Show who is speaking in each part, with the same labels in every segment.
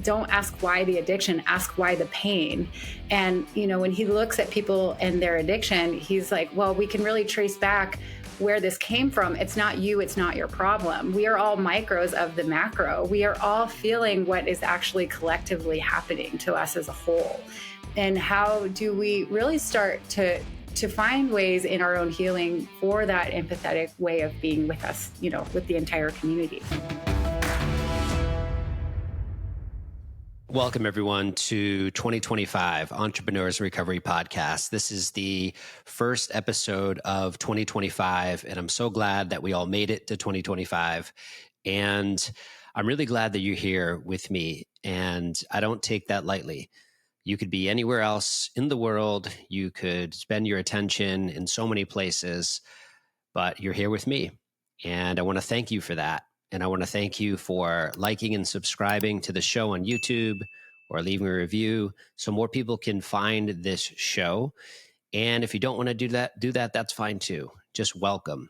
Speaker 1: don't ask why the addiction, ask why the pain. And, when he looks at people and their addiction, he's like, well, we can really trace back where this came from. It's not you, it's not your problem. We are all micros of the macro. We are all feeling what is actually collectively happening to us as a whole. And how do we really start to find ways in our own healing for that empathetic way of being with us, with the entire community.
Speaker 2: Welcome, everyone, to 2025 Entrepreneurs in Recovery podcast. This is the first episode of 2025, and I'm so glad that we all made it to 2025. And I'm really glad that you're here with me, and I don't take that lightly. You could be anywhere else in the world. You could spend your attention in so many places, but you're here with me. And I want to thank you for that. And I want to thank you for liking and subscribing to the show on YouTube or leaving a review so more people can find this show. And if you don't want to do that, that's fine too. Just welcome.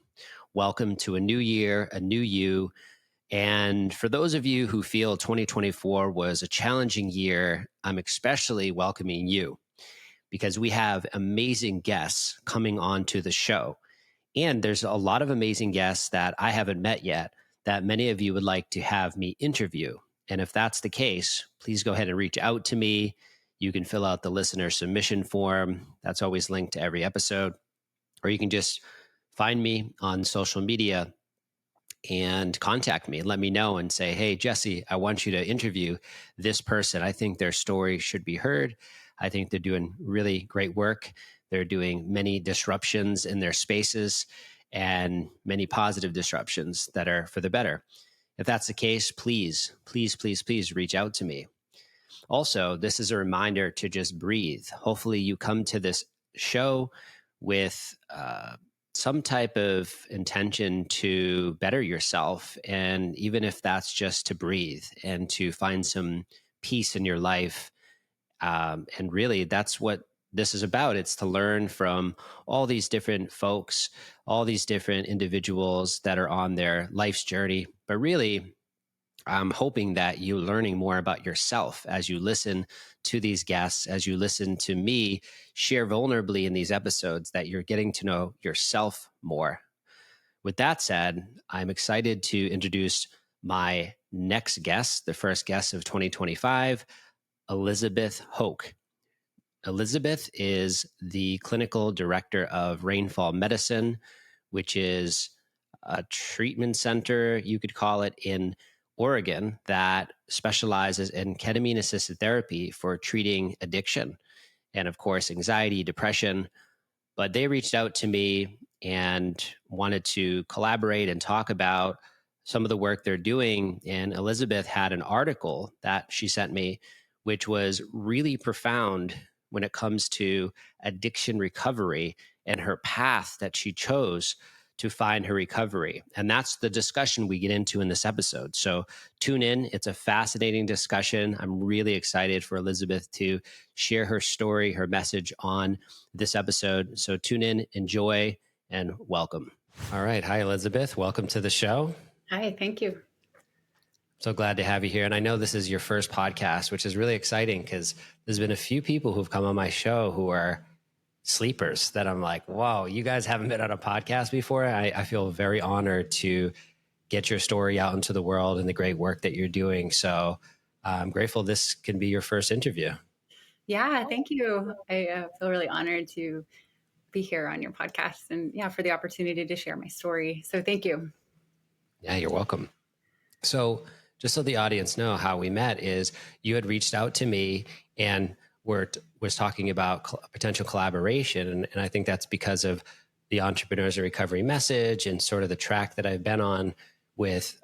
Speaker 2: Welcome to a new year, a new you. And for those of you who feel 2024 was a challenging year, I'm especially welcoming you because we have amazing guests coming onto the show. And there's a lot of amazing guests that I haven't met yet that many of you would like to have me interview. And if that's the case, please go ahead and reach out to me. You can fill out the listener submission form. That's always linked to every episode. Or you can just find me on social media and contact me and let me know and say, hey, Jesse, I want you to interview this person. I think their story should be heard. I think they're doing really great work. They're doing many disruptions in their spaces and many positive disruptions that are for the better. If that's the case, please reach out to me. Also, this is a reminder to just breathe. Hopefully you come to this show with some type of intention to better yourself. And even if that's just to breathe and to find some peace in your life. And really, that's what this is about. It's to learn from all these different folks, all these different individuals that are on their life's journey. But really, I'm hoping that you're learning more about yourself as you listen to these guests, as you listen to me share vulnerably in these episodes, that you're getting to know yourself more. With that said, I'm excited to introduce my next guest, the first guest of 2025, Elizabeth Hoke. Elizabeth is the clinical director of Rainfall Medicine, which is a treatment center, you could call it, in Oregon that specializes in ketamine-assisted therapy for treating addiction and, of course, anxiety, depression. But they reached out to me and wanted to collaborate and talk about some of the work they're doing. And Elizabeth had an article that she sent me, which was really profound when it comes to addiction recovery and her path that she chose to find her recovery. And that's the discussion we get into in this episode. So tune in. It's a fascinating discussion. I'm really excited for Elizabeth to share her story, her message on this episode. So tune in, enjoy, and welcome. All right. Hi, Elizabeth. Welcome to the show.
Speaker 1: Hi, thank you.
Speaker 2: So glad to have you here. And I know this is your first podcast, which is really exciting because there's been a few people who've come on my show who are sleepers that I'm like, wow, you guys haven't been on a podcast before. I feel very honored to get your story out into the world and the great work that you're doing. So I'm grateful this can be your first interview.
Speaker 1: Yeah, thank you. I feel really honored to be here on your podcast and for the opportunity to share my story. So thank you.
Speaker 2: Yeah, you're welcome. So just so the audience know how we met is you had reached out to me and was talking about potential collaboration. And I think that's because of the Entrepreneurs in Recovery message and sort of the track that I've been on with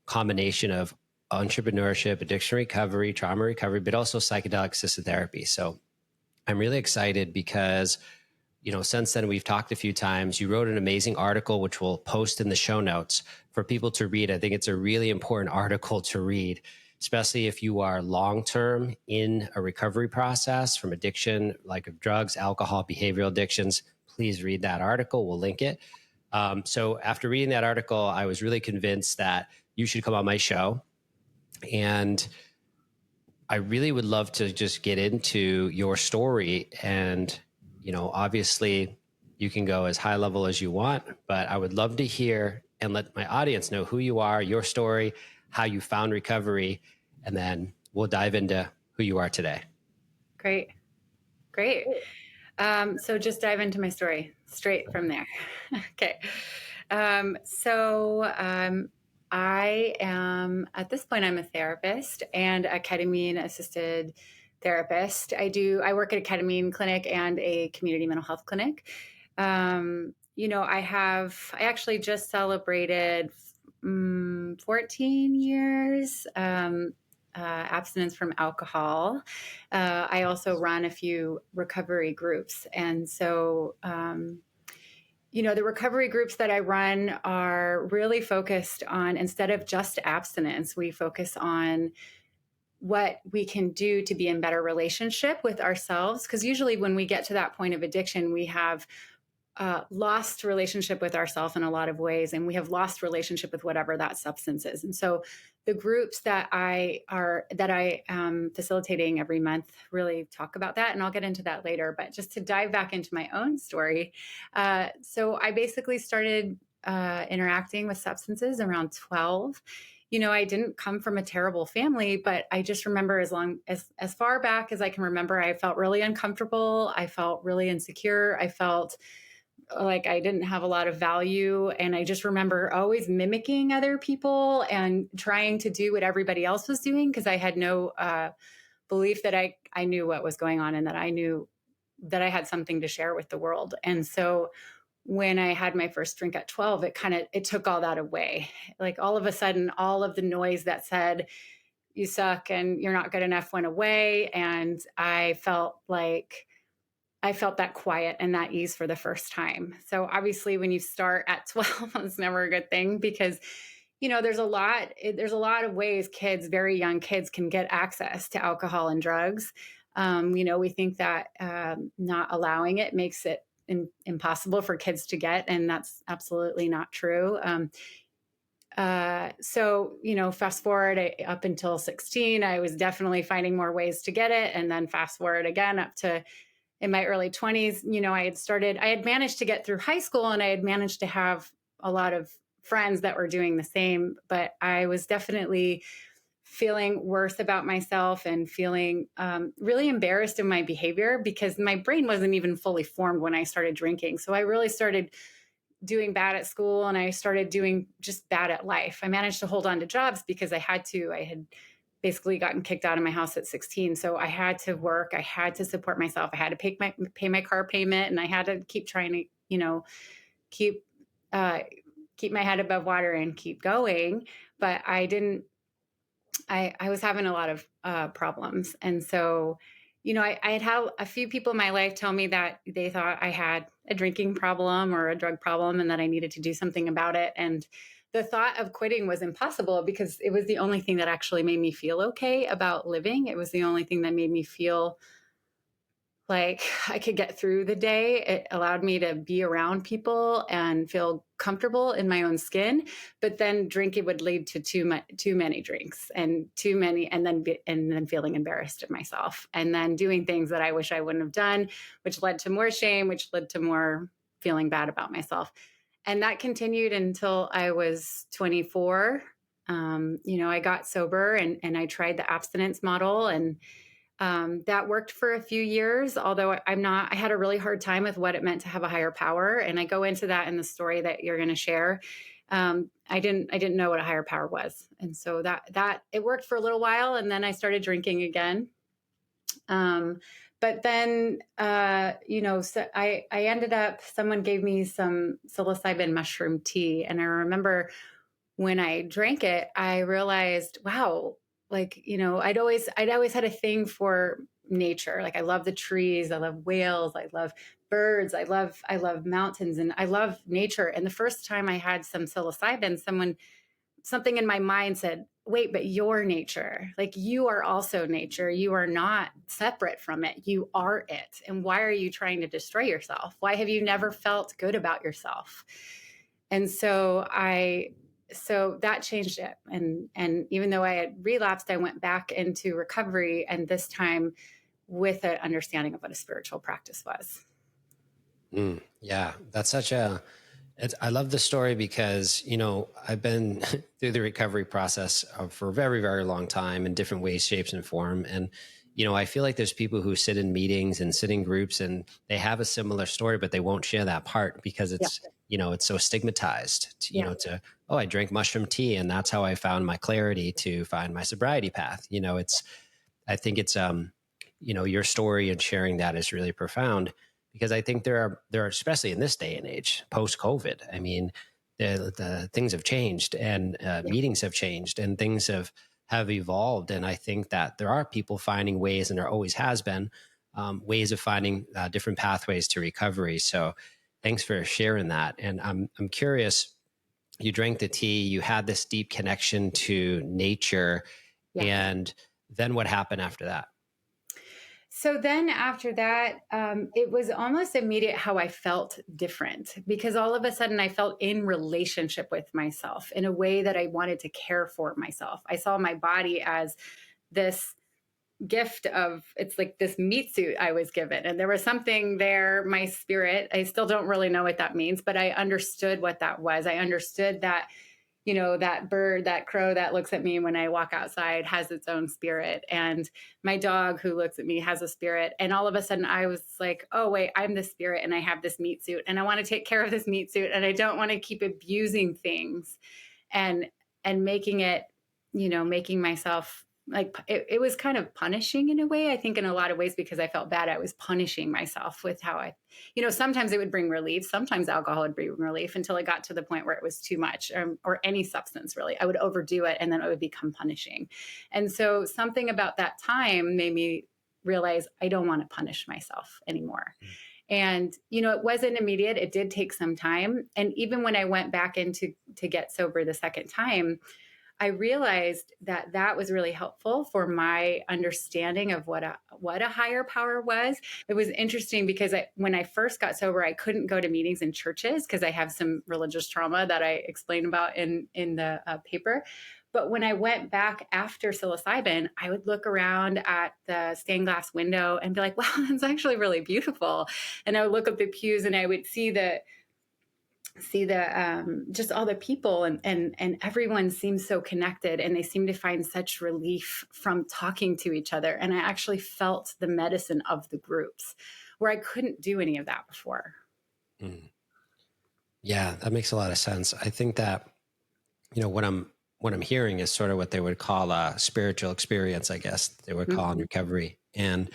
Speaker 2: combination of entrepreneurship, addiction recovery, trauma recovery, but also psychedelic assisted therapy. So I'm really excited because, since then we've talked a few times. You wrote an amazing article, which we'll post in the show notes for people to read. I think it's a really important article to read, especially if you are long-term in a recovery process from addiction, like of drugs, alcohol, behavioral addictions. Please read that article. We'll link it. So after reading that article, I was really convinced that you should come on my show. And I really would love to just get into your story. And, obviously you can go as high level as you want, but I would love to hear and let my audience know who you are, your story, how you found recovery, and then we'll dive into who you are today.
Speaker 1: Great. So just dive into my story straight from there. Okay. I am, at this point, I'm a therapist and a ketamine-assisted therapist. I work at a ketamine clinic and a community mental health clinic. I actually just celebrated 14 years abstinence from alcohol. I also run a few recovery groups. And so, the recovery groups that I run are really focused on, instead of just abstinence, we focus on what we can do to be in better relationship with ourselves. Because usually when we get to that point of addiction, we have lost relationship with ourselves in a lot of ways, and we have lost relationship with whatever that substance is. And so the groups that I am facilitating every month really talk about that, and I'll get into that later. But just to dive back into my own story, so I basically started interacting with substances around 12. I didn't come from a terrible family, but I just remember as far back as I can remember, I felt really uncomfortable. I felt really insecure. I felt like I didn't have a lot of value. And I just remember always mimicking other people and trying to do what everybody else was doing, because I had no belief that I knew what was going on and that I knew that I had something to share with the world. And so when I had my first drink at 12, it took all that away. Like all of a sudden, all of the noise that said, you suck and you're not good enough went away. And I felt that quiet and that ease for the first time. So obviously when you start at 12, it's never a good thing, because, there's a lot of ways very young kids can get access to alcohol and drugs. We think that not allowing it makes it impossible for kids to get, and that's absolutely not true. Fast forward up until 16, I was definitely finding more ways to get it. And then fast forward again up to in my early 20s, I had managed to get through high school, and I had managed to have a lot of friends that were doing the same, but I was definitely feeling worse about myself and feeling really embarrassed in my behavior, because my brain wasn't even fully formed when I started drinking. So I really started doing bad at school, and I started doing just bad at life. I managed to hold on to jobs because I had basically gotten kicked out of my house at 16. So I had to work. I had to support myself. I had to pay my car payment, and I had to keep trying to, keep my head above water and keep going. But I was having a lot of problems. And so, I had a few people in my life tell me that they thought I had a drinking problem or a drug problem and that I needed to do something about it. And the thought of quitting was impossible, because it was the only thing that actually made me feel okay about living. It was the only thing that made me feel like I could get through the day. It allowed me to be around people and feel comfortable in my own skin. But then drinking would lead to too many drinks and then feeling embarrassed of myself, and then doing things that I wish I wouldn't have done, which led to more shame, which led to more feeling bad about myself. And that continued until I was 24. I got sober and I tried the abstinence model, and that worked for a few years, although I had a really hard time with what it meant to have a higher power. And I go into that in the story that you're going to share. I didn't know what a higher power was. And so that it worked for a little while. And then I started drinking again. But then, so I ended up, someone gave me some psilocybin mushroom tea. And I remember when I drank it, I realized, wow, I'd always had a thing for nature. Like I love the trees, I love whales, I love birds, I love mountains, and I love nature. And the first time I had some psilocybin, something in my mind said, wait, but you're nature. Like you are also nature. You are not separate from it. You are it. And why are you trying to destroy yourself? Why have you never felt good about yourself? And so so that changed it. And even though I had relapsed, I went back into recovery, and this time with an understanding of what a spiritual practice was.
Speaker 2: Yeah, that's such a I love the story because, I've been through the recovery process for a very, very long time in different ways, shapes, and form. And, I feel like there's people who sit in meetings and sit in groups and they have a similar story, but they won't share that part because
Speaker 1: Yeah.
Speaker 2: it's so stigmatized
Speaker 1: Yeah.
Speaker 2: oh, I drank mushroom tea and that's how I found my clarity to find my sobriety path. I think it's, your story and sharing that is really profound because I think there are, especially in this day and age, post COVID, I mean, the things have changed and meetings have changed and things have evolved. And I think that there are people finding ways, and there always has been ways of finding different pathways to recovery. So thanks for sharing that. And I'm curious, you drank the tea, you had this deep connection to nature,
Speaker 1: Yeah.
Speaker 2: and then what happened after that?
Speaker 1: So then after that, it was almost immediate how I felt different, because all of a sudden I felt in relationship with myself in a way that I wanted to care for myself. I saw my body as this gift of, it's like this meat suit I was given. And there was something there, my spirit, I still don't really know what that means, but I understood what that was. I understood that, that bird, that crow that looks at me when I walk outside has its own spirit. And my dog who looks at me has a spirit. And all of a sudden I was like, oh, wait, I'm the spirit and I have this meat suit and I want to take care of this meat suit. And I don't want to keep abusing things and, making it, making myself like, it was kind of punishing in a way, I think in a lot of ways, because I felt bad. I was punishing myself with how sometimes it would bring relief. Sometimes alcohol would bring relief until it got to the point where it was too much, or any substance really. I would overdo it and then it would become punishing. And so something about that time made me realize I don't want to punish myself anymore. And, it wasn't immediate. It did take some time. And even when I went back to get sober the second time, I realized that that was really helpful for my understanding of what a higher power was. It was interesting because when I first got sober, I couldn't go to meetings in churches because I have some religious trauma that I explain about in the paper. But when I went back after psilocybin, I would look around at the stained glass window and be like, wow, that's actually really beautiful. And I would look up the pews and I would see the just all the people, and everyone seems so connected, and they seem to find such relief from talking to each other. And I actually felt the medicine of the groups where I couldn't do any of that before.
Speaker 2: Yeah, that makes a lot of sense. I think that, what I'm hearing is sort of what they would call a spiritual experience, I guess they would call in recovery. And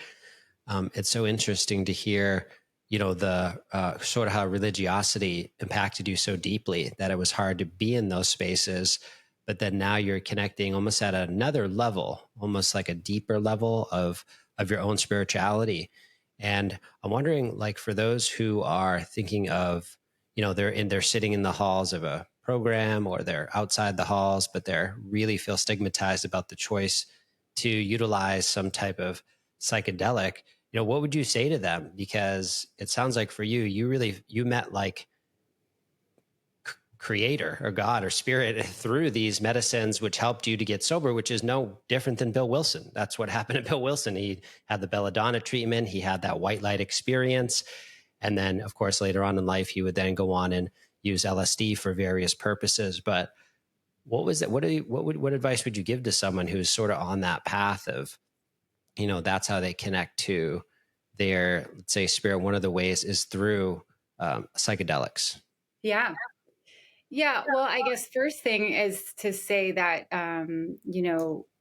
Speaker 2: it's so interesting to hear, the sort of how religiosity impacted you so deeply that it was hard to be in those spaces. But then now you're connecting almost at another level, almost like a deeper level of your own spirituality. And I'm wondering, like, for those who are thinking of, they're sitting in the halls of a program or they're outside the halls, but they're really feel stigmatized about the choice to utilize some type of psychedelic, what would you say to them? Because it sounds like for you, you met like creator or God or spirit through these medicines, which helped you to get sober, which is no different than Bill Wilson. That's what happened to Bill Wilson. He had the belladonna treatment. He had that white light experience. And then of course, later on in life, he would then go on and use LSD for various purposes. But what was it? What advice would you give to someone who's sort of on that path of, that's how they connect to their, let's say, spirit? One of the ways is through psychedelics.
Speaker 1: Yeah. Yeah. Well, I guess first thing is to say that,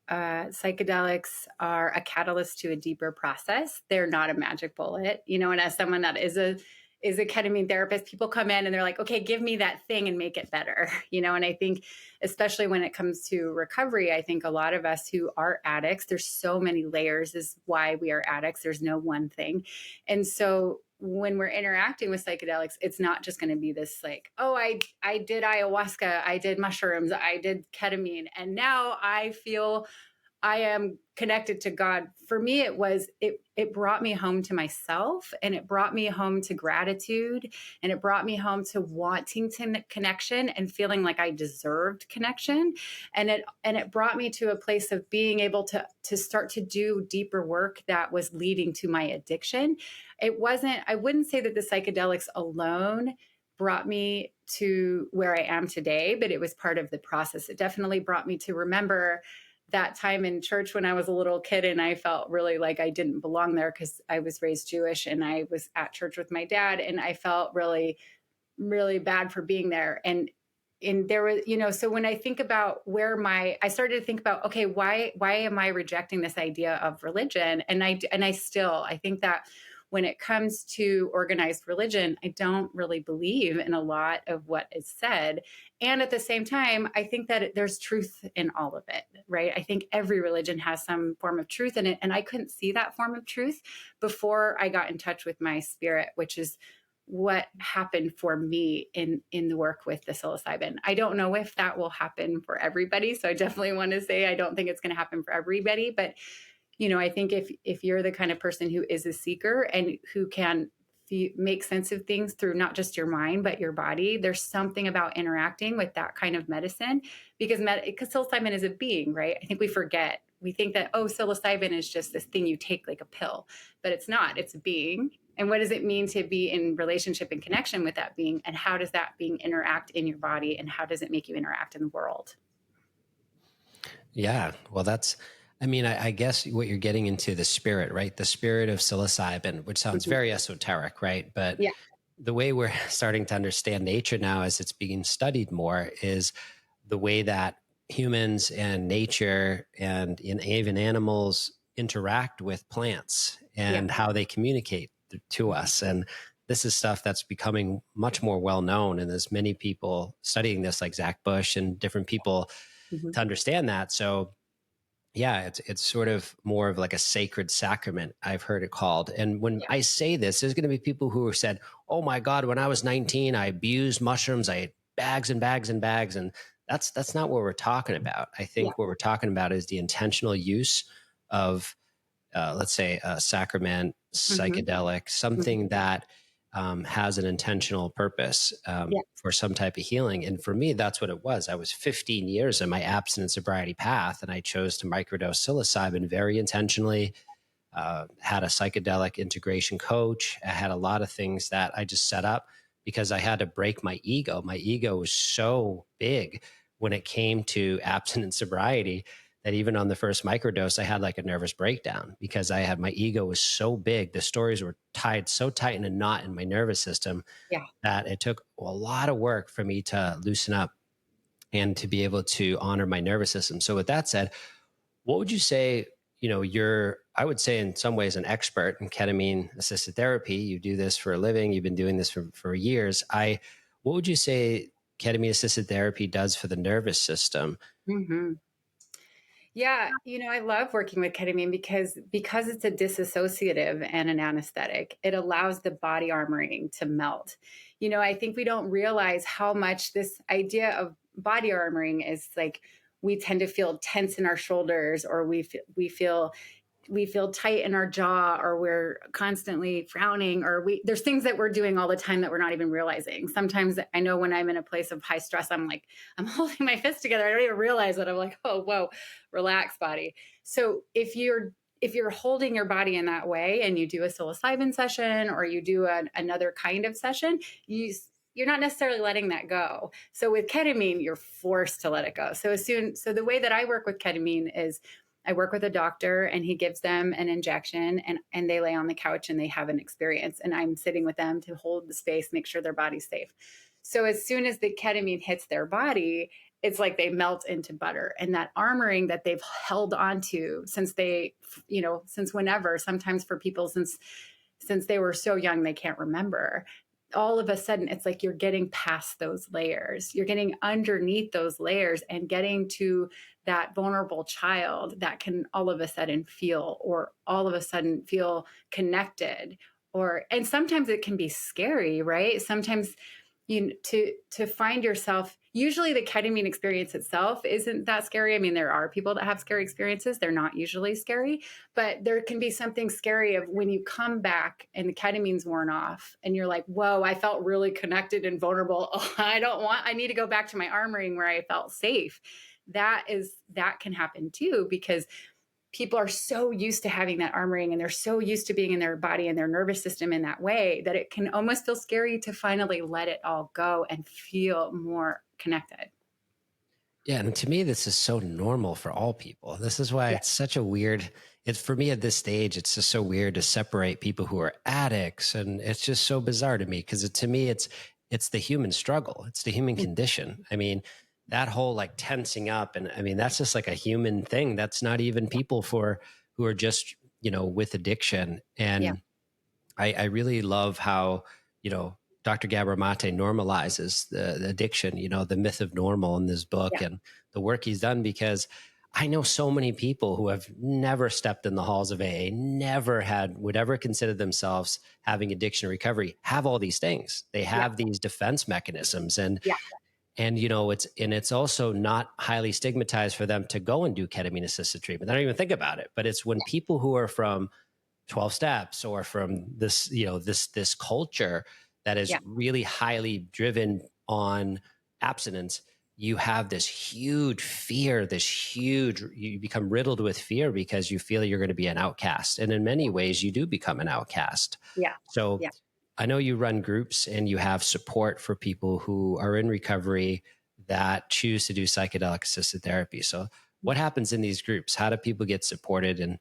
Speaker 1: psychedelics are a catalyst to a deeper process. They're not a magic bullet, and as someone that is a ketamine therapist, people come in and they're like, okay, give me that thing and make it better, and I think especially when it comes to recovery, I think a lot of us who are addicts, there's so many layers is why we are addicts. There's no one thing. And so when we're interacting with psychedelics, it's not just going to be this like, oh, I did ayahuasca, I did mushrooms, I did ketamine, and now I feel I am connected to God. For me, it brought me home to myself, and it brought me home to gratitude, and it brought me home to wanting to connection and feeling like I deserved connection. And it brought me to a place of being able to start to do deeper work that was leading to my addiction. I wouldn't say that the psychedelics alone brought me to where I am today, but it was part of the process. It definitely brought me to remember that time in church when I was a little kid, and I felt really like I didn't belong there because I was raised Jewish and I was at church with my dad, and I felt really, really bad for being there. And there was, so when I think about I started to think about, okay, why am I rejecting this idea of religion? And I think that when it comes to organized religion, I don't really believe in a lot of what is said. And at the same time, I think that there's truth in all of it, right? I think every religion has some form of truth in it. And I couldn't see that form of truth before I got in touch with my spirit, which is what happened for me in the work with the psilocybin. I don't know if that will happen for everybody. So I definitely want to say I don't think it's going to happen for everybody. But I think if you're the kind of person who is a seeker and who can make sense of things through not just your mind but your body, there's something about interacting with that kind of medicine, because psilocybin is a being, right? I think we forget. We think that, oh, psilocybin is just this thing you take like a pill, but it's not. It's a being. And what does it mean to be in relationship and connection with that being? And how does that being interact in your body? And how does it make you interact in the world?
Speaker 2: Yeah. Well, I guess what you're getting into, the spirit, right? The spirit of psilocybin, which sounds very esoteric, right? But
Speaker 1: Yeah.
Speaker 2: the way we're starting to understand nature now as it's being studied more is the way that humans and nature and even animals interact with plants and how they communicate to us. And this is stuff that's becoming much more well known. And there's many people studying this, like Zach Bush and different people, to understand that. So yeah, it's sort of more of like a sacred sacrament, I've heard it called. And when I say this, there's going to be people who have said, "Oh my God, when I was 19, I abused mushrooms. I ate bags and bags and bags." And that's not what we're talking about. I think what we're talking about is the intentional use of, let's say, a sacrament, psychedelic, something that has an intentional purpose for some type of healing. And for me, that's what it was. I was 15 years in my abstinence sobriety path, and I chose to microdose psilocybin very intentionally. Had a psychedelic integration coach. I had a lot of things that I just set up because I had to break my ego. My ego was so big when it came to abstinence sobriety that even on the first microdose, I had like a nervous breakdown because my ego was so big. The stories were tied so tight in a knot in my nervous system that it took a lot of work for me to loosen up and to be able to honor my nervous system. So with that said, what would you say, I would say in some ways an expert in ketamine assisted therapy. You do this for a living. You've been doing this for years. What would you say ketamine assisted therapy does for the nervous system?
Speaker 1: Mm-hmm. Yeah, I love working with ketamine because it's a disassociative and an anesthetic. It allows the body armoring to melt. I think we don't realize how much this idea of body armoring is like we tend to feel tense in our shoulders, or we feel tight in our jaw, or we're constantly frowning, or there's things that we're doing all the time that we're not even realizing. Sometimes I know when I'm in a place of high stress, I'm holding my fist together. I don't even realize it. I'm like, oh, whoa, relax, body. So if you're holding your body in that way and you do a psilocybin session or you do another kind of session, you're not necessarily letting that go. So with ketamine, you're forced to let it go. So the way that I work with ketamine is I work with a doctor and he gives them an injection and they lay on the couch and they have an experience. And I'm sitting with them to hold the space, make sure their body's safe. So as soon as the ketamine hits their body, it's like they melt into butter. And that armoring that they've held onto since whenever, sometimes for people since they were so young, they can't remember. All of a sudden, it's like you're getting past those layers. You're getting underneath those layers and getting to that vulnerable child that can all of a sudden feel connected. And sometimes it can be scary, right? Sometimes to find yourself, usually the ketamine experience itself isn't that scary. I mean, there are people that have scary experiences. They're not usually scary, but there can be something scary of when you come back and the ketamine's worn off and you're like, whoa, I felt really connected and vulnerable. Oh, I need to go back to my armoring where I felt safe. That can happen too, because people are so used to having that armoring and they're so used to being in their body and their nervous system in that way that it can almost feel scary to finally let it all go and feel more connected.
Speaker 2: Yeah, and to me, this is so normal for all people. This is why
Speaker 1: Yeah.
Speaker 2: it's such a weird. It's for me at this stage. It's just so weird to separate people who are addicts, and it's just so bizarre to me because to me, it's the human struggle. It's the human condition. I mean, that whole like tensing up, and I mean that's just like a human thing. That's not even people who are just with addiction.
Speaker 1: Yeah.
Speaker 2: And I really love how, Dr. Gabor Mate normalizes the addiction, the myth of normal in this book
Speaker 1: Yeah.
Speaker 2: and the work he's done, because I know so many people who have never stepped in the halls of AA, would ever consider themselves having addiction recovery, have all these things. They
Speaker 1: Yeah.
Speaker 2: have these defense mechanisms
Speaker 1: Yeah.
Speaker 2: and it's also not highly stigmatized for them to go and do ketamine assisted treatment. They don't even think about it, but it's when people who are from 12 steps or from this this culture that is
Speaker 1: Yeah.
Speaker 2: really highly driven on abstinence, you have this huge fear, you become riddled with fear because you feel you're going to be an outcast, and in many ways you do become an outcast.
Speaker 1: Yeah.
Speaker 2: So
Speaker 1: Yeah.
Speaker 2: I know you run groups and you have support for people who are in recovery that choose to do psychedelic assisted therapy. So what happens in these groups? How do people get supported? And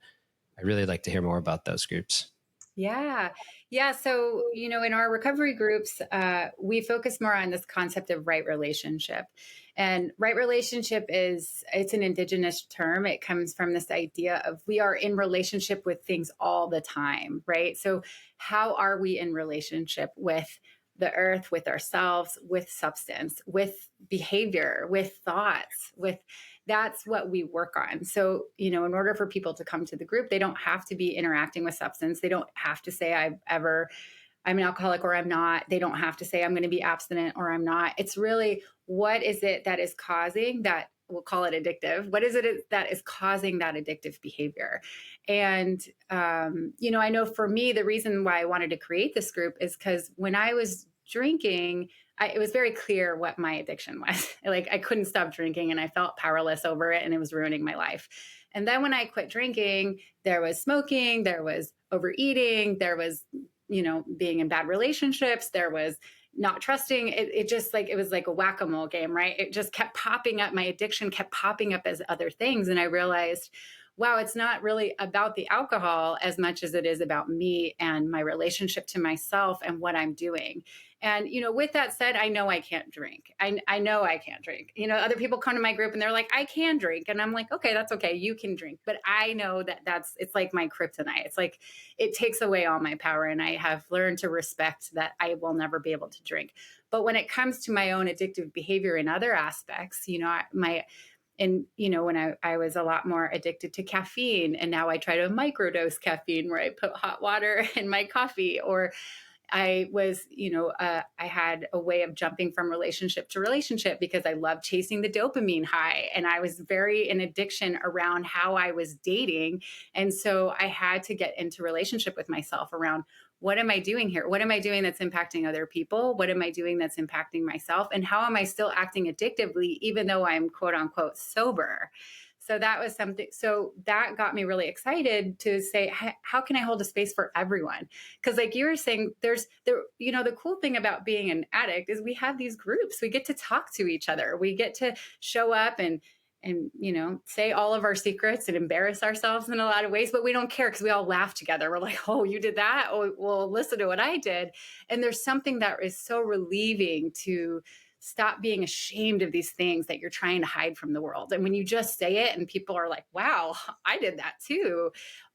Speaker 2: I'd really like to hear more about those groups.
Speaker 1: Yeah. Yeah. So, in our recovery groups, we focus more on this concept of right relationship. And right relationship it's an indigenous term. It comes from this idea of we are in relationship with things all the time, right? So, how are we in relationship with the earth, with ourselves, with substance, with behavior, with thoughts, with that's what we work on. So, in order for people to come to the group, they don't have to be interacting with substance. They don't have to say, I'm an alcoholic or I'm not. They don't have to say, I'm going to be abstinent or I'm not. It's really, what is it that is causing that? We'll call it addictive. What is it that is causing that addictive behavior? And, I know for me, the reason why I wanted to create this group is because when I was drinking, it was very clear what my addiction was. Like I couldn't stop drinking and I felt powerless over it and it was ruining my life. And then when I quit drinking, there was smoking, there was overeating, there was, being in bad relationships, there was not trusting. It just like, it was like a whack-a-mole game, right? It just kept popping up. My addiction kept popping up as other things. And I realized, wow, it's not really about the alcohol as much as it is about me and my relationship to myself and what I'm doing. And, with that said, I know I can't drink. I know I can't drink. Other people come to my group and they're like, I can drink. And I'm like, okay, that's okay. You can drink. But I know it's like my kryptonite. It's like, it takes away all my power. And I have learned to respect that I will never be able to drink. But when it comes to my own addictive behavior in other aspects, when I was a lot more addicted to caffeine, and now I try to microdose caffeine where I put hot water in my coffee, or I was, I had a way of jumping from relationship to relationship because I love chasing the dopamine high. And I was very in addiction around how I was dating. And so I had to get into relationship with myself around, what am I doing here? What am I doing that's impacting other people? What am I doing that's impacting myself? And how am I still acting addictively, even though I'm quote unquote sober? So that was something. So that got me really excited to say, how can I hold a space for everyone? Because like you were saying, the cool thing about being an addict is we have these groups. We get to talk to each other. We get to show up and say all of our secrets and embarrass ourselves in a lot of ways, but we don't care because we all laugh together. We're like, oh, you did that? Oh, well, listen to what I did. And there's something that is so relieving to stop being ashamed of these things that you're trying to hide from the world. And when you just say it and people are like, wow, I did that too,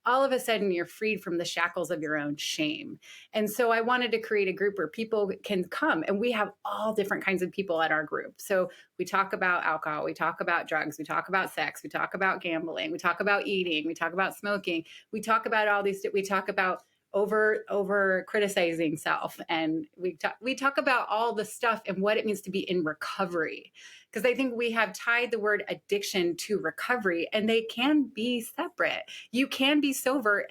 Speaker 1: all of a sudden you're freed from the shackles of your own shame. And so I wanted to create a group where people can come, and we have all different kinds of people at our group. So we talk about alcohol, we talk about drugs, we talk about sex, we talk about gambling, we talk about eating, we talk about smoking, we talk about all these, we talk about over criticizing self, and we talk about all the stuff and what it means to be in recovery, because I think we have tied the word addiction to recovery, and they can be separate. You can be sober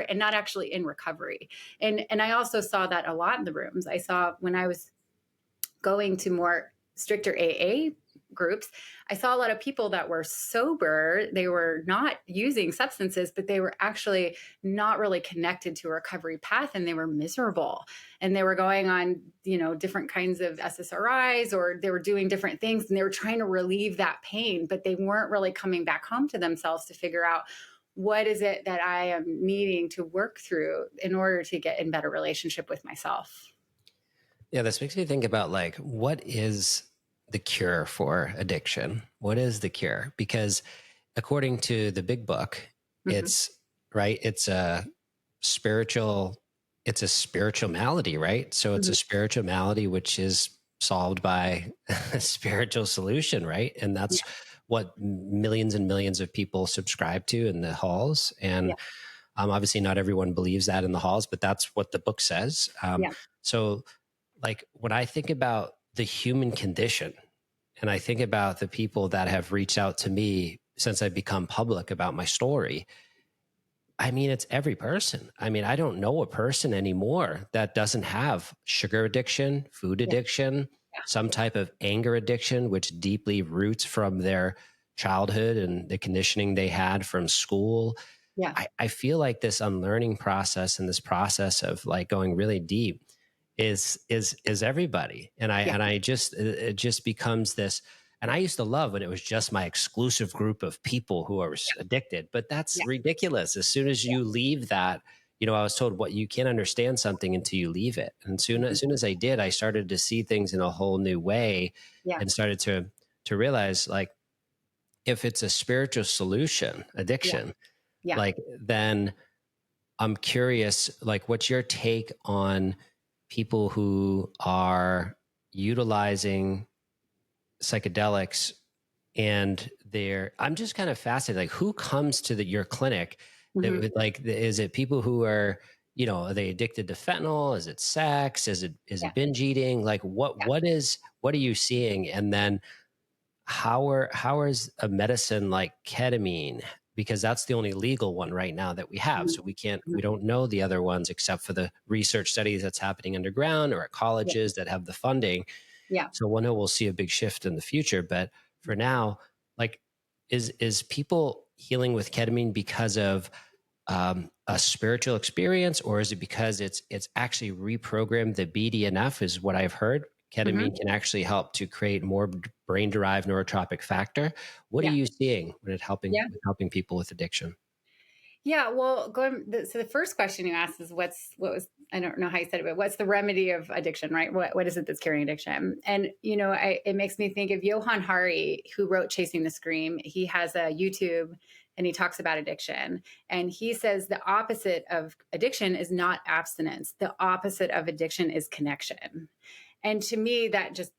Speaker 1: and not actually in recovery. And I also saw that a lot in the rooms. I saw when I was going to more stricter AA groups, I saw a lot of people that were sober. They were not using substances, but they were actually not really connected to a recovery path, and they were miserable. And they were going on, different kinds of SSRIs, or they were doing different things, and they were trying to relieve that pain, but they weren't really coming back home to themselves to figure out, what is it that I am needing to work through in order to get in better relationship with myself?
Speaker 2: Yeah, this makes me think about like, what is the cure for addiction? What is the cure? Because according to the big book,
Speaker 1: Mm-hmm.
Speaker 2: it's right. It's a spiritual malady, right? So it's
Speaker 1: Mm-hmm.
Speaker 2: a spiritual malady, which is solved by a spiritual solution, right? And that's
Speaker 1: Yeah.
Speaker 2: what millions and millions of people subscribe to in the halls. And
Speaker 1: Yeah.
Speaker 2: obviously not everyone believes that in the halls, but that's what the book says.
Speaker 1: Yeah.
Speaker 2: So like when I think about the human condition, and I think about the people that have reached out to me since I've become public about my story, I mean, it's every person. I mean, I don't know a person anymore that doesn't have sugar addiction, food
Speaker 1: Yeah.
Speaker 2: addiction, some type of anger addiction, which deeply roots from their childhood and the conditioning they had from school.
Speaker 1: Yeah.
Speaker 2: I feel like this unlearning process and this process of like going really deep is everybody. And
Speaker 1: Yeah.
Speaker 2: I just, it just becomes this. And I used to love when it was just my exclusive group of people who are addicted, but that's
Speaker 1: Yeah.
Speaker 2: ridiculous. As soon as you leave that, I was told what you can't understand something until you leave it. And as soon as I did, I started to see things in a whole new way
Speaker 1: Yeah.
Speaker 2: and started to realize like, if it's a spiritual solution,
Speaker 1: Yeah.
Speaker 2: addiction,
Speaker 1: Yeah.
Speaker 2: like then I'm curious, like what's your take on people who are utilizing psychedelics and I'm just kind of fascinated, like who comes to your clinic that
Speaker 1: Mm-hmm.
Speaker 2: would like, is it people who are, are they addicted to fentanyl? Is it sex? Is
Speaker 1: Yeah.
Speaker 2: it binge eating? Like
Speaker 1: Yeah.
Speaker 2: what are you seeing? And then how is a medicine like ketamine, because that's the only legal one right now that we have, so
Speaker 1: Mm-hmm.
Speaker 2: we don't know the other ones except for the research studies that's happening underground or at
Speaker 1: Yeah.
Speaker 2: colleges that have the funding.
Speaker 1: Yeah.
Speaker 2: So we'll know, we'll see a big shift in the future, but for now, like is people healing with ketamine because of a spiritual experience, or is it because it's actually reprogrammed the BDNF? Is what I've heard.
Speaker 1: Mm-hmm.
Speaker 2: Ketamine can actually help to create more brain-derived neurotropic factor. What are
Speaker 1: Yeah.
Speaker 2: you seeing when it
Speaker 1: Yeah.
Speaker 2: helping people with addiction?
Speaker 1: Yeah. Well, so the first question you asked is I don't know how you said it, but what's the remedy of addiction, right? What is it that's curing addiction? And, it makes me think of Johann Hari, who wrote Chasing the Scream. He has a YouTube and he talks about addiction. And he says the opposite of addiction is not abstinence. The opposite of addiction is connection. And to me, that just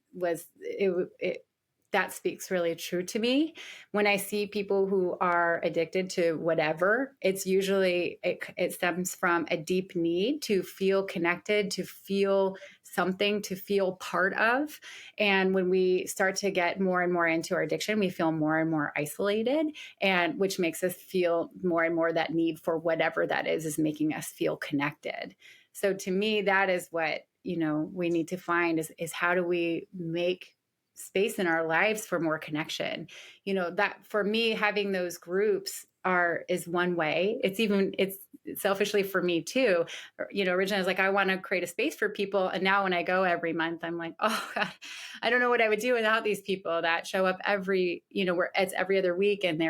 Speaker 1: that speaks really true to me. When I see people who are addicted to whatever, it's usually it stems from a deep need to feel connected, to feel something, to feel part of. And when we start to get more and more into our addiction, we feel more and more isolated, and which makes us feel more and more that need for whatever that is making us feel connected. So to me, that is what we need to find is how do we make space in our lives for more connection. That for me, having those groups is one way. It's selfishly for me too. Originally I was like, I want to create a space for people, and now when I go every month, I'm like, oh God, I don't know what I would do without these people that show up where it's every other week, and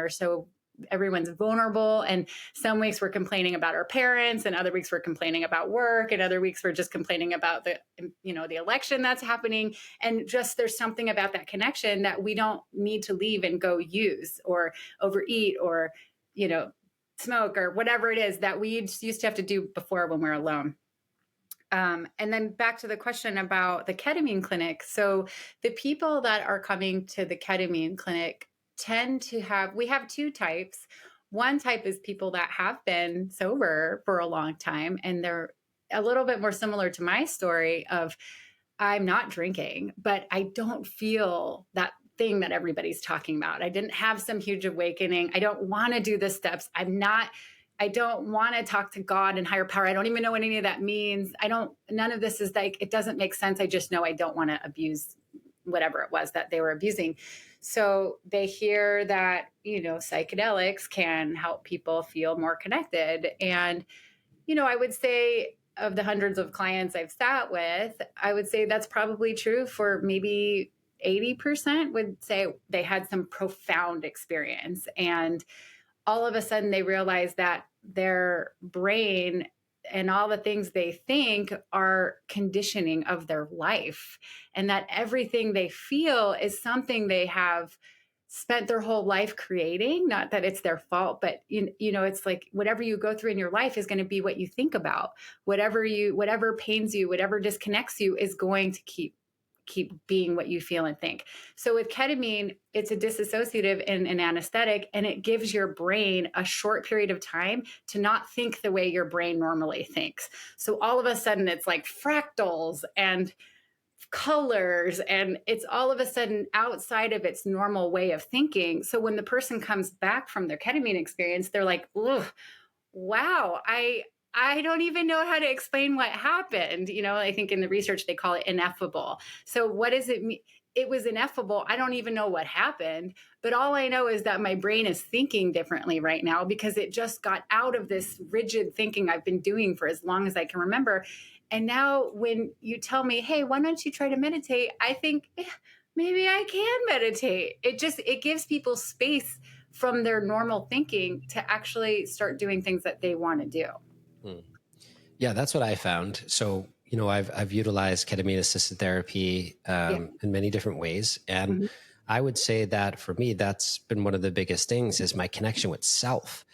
Speaker 1: everyone's vulnerable. And some weeks we're complaining about our parents, and other weeks we're complaining about work, and other weeks we're just complaining about the election that's happening. And just there's something about that connection that we don't need to leave and go use or overeat or smoke or whatever it is that we used to have to do before when we're alone. And then back to the question about the ketamine clinic. So the people that are coming to the ketamine clinic we have two types. One type is people that have been sober for a long time, and they're a little bit more similar to my story of I'm not drinking, but I don't feel that thing that everybody's talking about. I didn't have some huge awakening. I don't want to do the steps. I don't want to talk to God and higher power. I don't even know what any of that means. None of this is like, it doesn't make sense. I just know I don't want to abuse whatever it was that they were abusing. So they hear that, psychedelics can help people feel more connected. And, I would say of the hundreds of clients I've sat with, I would say that's probably true for maybe 80% would say they had some profound experience. And all of a sudden they realize that their brain and all the things they think are conditioning of their life, and that everything they feel is something they have spent their whole life creating. Not that it's their fault, but it's like whatever you go through in your life is going to be what you think about. Whatever pains you, whatever disconnects you is going to keep being what you feel and think. So with ketamine, it's a dissociative and an anesthetic, and it gives your brain a short period of time to not think the way your brain normally thinks. So all of a sudden it's like fractals and colors, and it's all of a sudden outside of its normal way of thinking. So when the person comes back from their ketamine experience, they're like, "Ugh, wow, I don't even know how to explain what happened." I think in the research they call it ineffable. So what does it mean? It was ineffable. I don't even know what happened, but all I know is that my brain is thinking differently right now because it just got out of this rigid thinking I've been doing for as long as I can remember. And now when you tell me, "Hey, why don't you try to meditate?" I think, maybe I can meditate. It gives people space from their normal thinking to actually start doing things that they want to do.
Speaker 2: Hmm. Yeah, that's what I found. So, I've utilized ketamine-assisted therapy
Speaker 1: Yeah.
Speaker 2: in many different ways, and
Speaker 1: Mhm.
Speaker 2: I would say that for me, that's been one of the biggest things is my connection with self.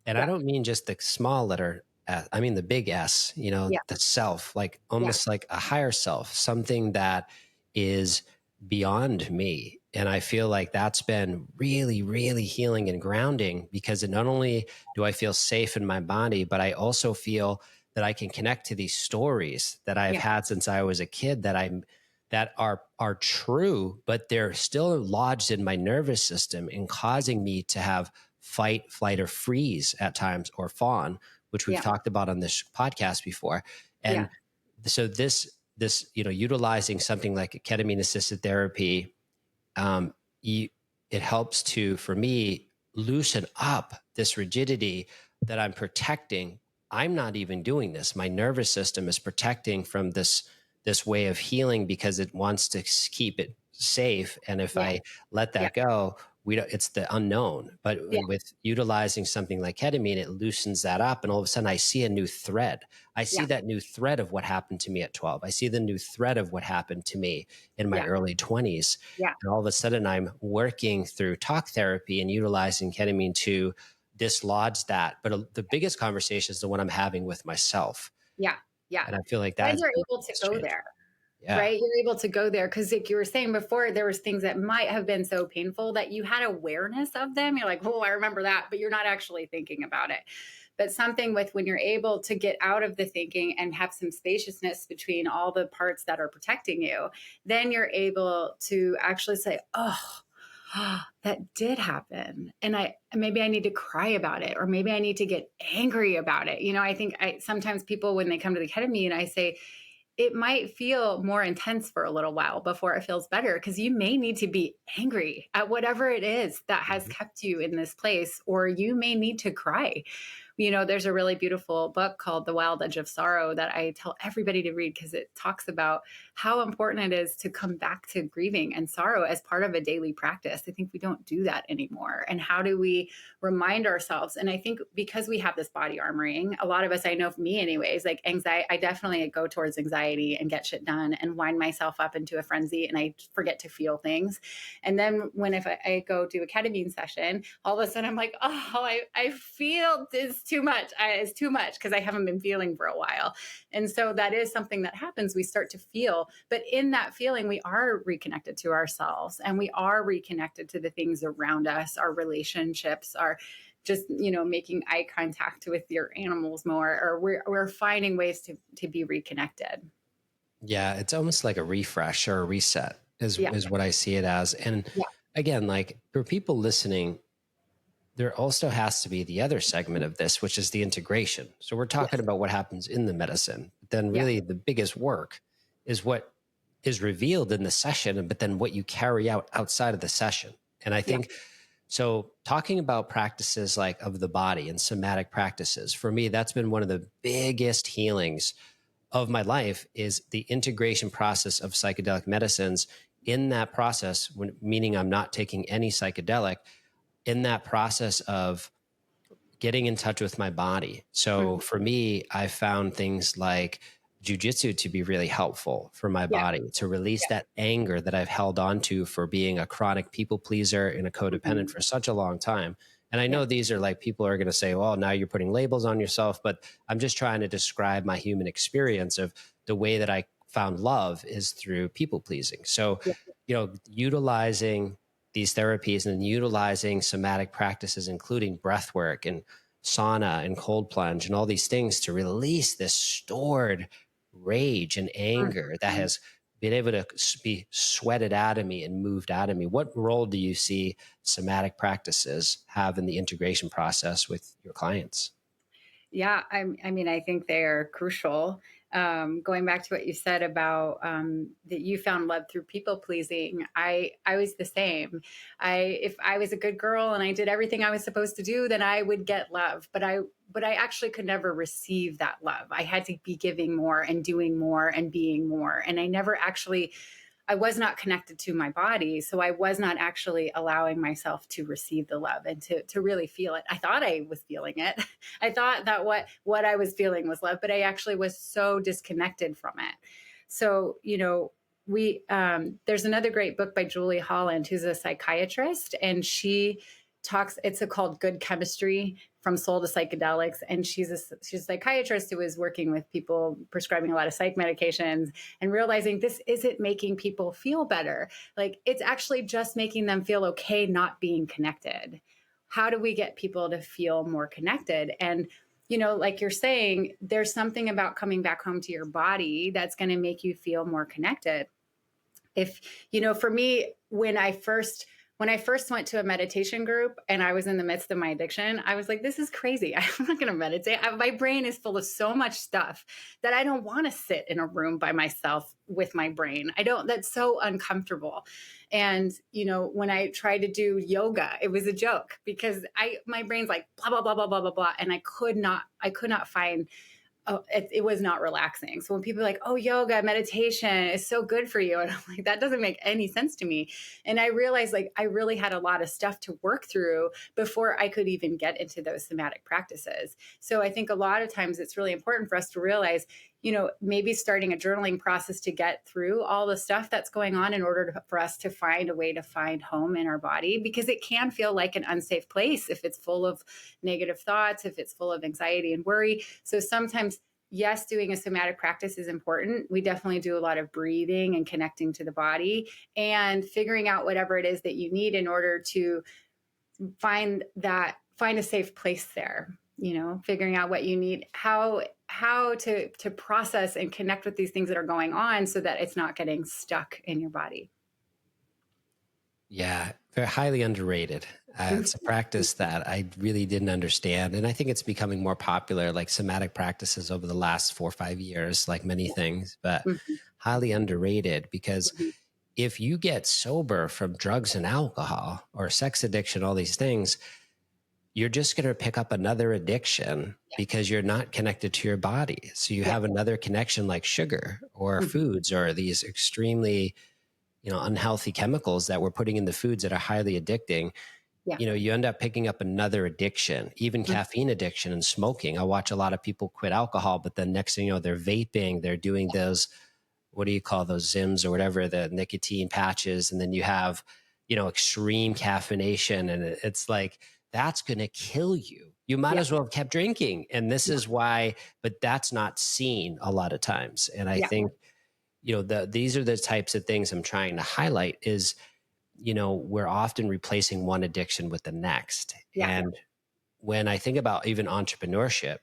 Speaker 2: And I
Speaker 1: Yeah.
Speaker 2: don't mean just the small letter S, I mean the big S.
Speaker 1: Yeah.
Speaker 2: The self, like
Speaker 1: Yeah.
Speaker 2: almost like a higher self, something that is beyond me. And I feel like that's been really, really healing and grounding because it not only do I feel safe in my body, but I also feel that I can connect to these stories that I've
Speaker 1: Yeah.
Speaker 2: had since I was a kid that are true, but they're still lodged in my nervous system and causing me to have fight, flight, or freeze at times, or fawn, which we've
Speaker 1: Yeah.
Speaker 2: talked about on this podcast before.
Speaker 1: Yeah.
Speaker 2: And so utilizing something like a ketamine assisted therapy, um, it helps to, for me, loosen up this rigidity that I'm protecting. I'm not even doing this. My nervous system is protecting from this way of healing because it wants to keep it safe. And if
Speaker 1: Yeah.
Speaker 2: I let
Speaker 1: Yeah.
Speaker 2: that go, it's the unknown. But
Speaker 1: Yeah.
Speaker 2: with utilizing something like ketamine, it loosens that up. And all of a sudden I see a new thread. I see
Speaker 1: Yeah.
Speaker 2: that new thread of what happened to me at 12. I see the new thread of what happened to me in my
Speaker 1: Yeah.
Speaker 2: early 20s.
Speaker 1: Yeah.
Speaker 2: And all of a sudden I'm working through talk therapy and utilizing ketamine to dislodge that. But the biggest conversation is the one I'm having with myself.
Speaker 1: Yeah. Yeah.
Speaker 2: And I feel like
Speaker 1: Then
Speaker 2: that's
Speaker 1: you're able to go
Speaker 2: changed.
Speaker 1: there,
Speaker 2: Yeah.
Speaker 1: right? You're able to go there because, like you were saying before, there was things that might have been so painful that you had awareness of them. You're like, "Oh, I remember that," but you're not actually thinking about it. But something with when you're able to get out of the thinking and have some spaciousness between all the parts that are protecting you, then you're able to actually say, "Oh, that did happen, and maybe I need to cry about it, or maybe I need to get angry about it." I think sometimes people, when they come to the ketamine, I say it might feel more intense for a little while before it feels better, because you may need to be angry at whatever it is that has
Speaker 2: Mhm.
Speaker 1: kept you in this place, or you may need to cry. There's a really beautiful book called The Wild Edge of Sorrow that I tell everybody to read, because it talks about how important it is to come back to grieving and sorrow as part of a daily practice. I think we don't do that anymore. And how do we remind ourselves? And I think because we have this body armoring, a lot of us, I know for me anyways, like anxiety, I definitely go towards anxiety and get shit done and wind myself up into a frenzy, and I forget to feel things. And then if I go do a ketamine session, all of a sudden I'm like, "Oh, I feel this too much. It's too much," because I haven't been feeling for a while. And so that is something that happens. We start to feel, but in that feeling, we are reconnected to ourselves, and we are reconnected to the things around us, our relationships, our just, making eye contact with your animals more, or we're finding ways to be reconnected.
Speaker 2: Yeah, it's almost like a refresh or a reset
Speaker 1: Yeah.
Speaker 2: is what I see it as. And
Speaker 1: Yeah.
Speaker 2: again, like for people listening, there also has to be the other segment of this, which is the integration. So we're talking
Speaker 1: Yes.
Speaker 2: about what happens in the medicine, but then
Speaker 1: Yeah.
Speaker 2: really the biggest work is what is revealed in the session, but then what you carry out outside of the session. And I
Speaker 1: Yeah.
Speaker 2: think so talking about practices like of the body and somatic practices, for me, that's been one of the biggest healings of my life is the integration process of psychedelic medicines. In that process, meaning I'm not taking any psychedelic, in that process of getting in touch with my body. So
Speaker 1: Mhm.
Speaker 2: for me, I found things like jujitsu to be really helpful for my
Speaker 1: Yeah.
Speaker 2: body to release that anger that I've held on to for being a chronic people pleaser and a codependent
Speaker 1: Mhm.
Speaker 2: for such a long time. And I
Speaker 1: Yeah.
Speaker 2: know these are like people are going to say, well, now you're putting labels on yourself, but I'm just trying to describe my human experience of the way that I found love is through people pleasing. So,
Speaker 1: Yeah.
Speaker 2: utilizing these therapies and utilizing somatic practices, including breath work and sauna and cold plunge and all these things to release this stored rage and anger that
Speaker 1: Mhm.
Speaker 2: has been able to be sweated out of me and moved out of me. What role do you see somatic practices have in the integration process with your clients?
Speaker 1: Yeah, I mean, I think they are crucial. Going back to what you said about that you found love through people pleasing, I was the same. If I was a good girl and I did everything I was supposed to do, then I would get love. But I actually could never receive that love. I had to be giving more and doing more and being more, and I was not connected to my body. So I was not actually allowing myself to receive the love and to really feel it. I thought I was feeling it. I thought that what I was feeling was love, but I actually was so disconnected from it. So, there's another great book by Julie Holland, who's a psychiatrist, and she talks, called Good Chemistry from Soul to Psychedelics. And she's a psychiatrist who is working with people prescribing a lot of psych medications and realizing this isn't making people feel better. Like, it's actually just making them feel okay not being connected. How do we get people to feel more connected? And, like you're saying, there's something about coming back home to your body that's going to make you feel more connected. If, for me, when I first went to a meditation group and I was in the midst of my addiction, I was like, this is crazy. I'm not going to meditate. My brain is full of so much stuff that I don't want to sit in a room by myself with my brain. That's so uncomfortable. And, when I tried to do yoga, it was a joke because my brain's like blah, blah, blah, blah, blah, blah, blah. And I could not find, it was not relaxing. So when people are like, oh, yoga, meditation is so good for you. And I'm like, that doesn't make any sense to me. And I realized like I really had a lot of stuff to work through before I could even get into those somatic practices. So I think a lot of times it's really important for us to realize, maybe starting a journaling process to get through all the stuff that's going on in order for us to find a way to find home in our body, because it can feel like an unsafe place if it's full of negative thoughts, if it's full of anxiety and worry. So sometimes, yes, doing a somatic practice is important. We definitely do a lot of breathing and connecting to the body and figuring out whatever it is that you need in order to find a safe place there, figuring out what you need, how to process and connect with these things that are going on so that it's not getting stuck in your body.
Speaker 2: Yeah, very highly underrated. It's a practice that I really didn't understand. And I think it's becoming more popular, like somatic practices over the last 4 or 5 years, like many things, but
Speaker 1: Mhm.
Speaker 2: highly underrated because
Speaker 1: Mhm.
Speaker 2: if you get sober from drugs and alcohol or sex addiction, all these things, you're just going to pick up another addiction
Speaker 1: Yeah.
Speaker 2: because you're not connected to your body. So you
Speaker 1: Yeah.
Speaker 2: have another connection like sugar or
Speaker 1: Mhm.
Speaker 2: foods or these extremely unhealthy chemicals that we're putting in the foods that are highly addicting.
Speaker 1: Yeah.
Speaker 2: You end up picking up another addiction, even
Speaker 1: Mhm.
Speaker 2: caffeine addiction and smoking. I watch a lot of people quit alcohol, but then next thing you know, they're vaping, they're doing those, what do you call those Zims or whatever, the nicotine patches. And then you have, extreme caffeination. And it's like, that's going to kill you. You might
Speaker 1: Yeah.
Speaker 2: as well have kept drinking. And this
Speaker 1: Yeah.
Speaker 2: is why, but that's not seen a lot of times. And I
Speaker 1: Yeah.
Speaker 2: think, these are the types of things I'm trying to highlight is, we're often replacing one addiction with the next.
Speaker 1: Yeah.
Speaker 2: And when I think about even entrepreneurship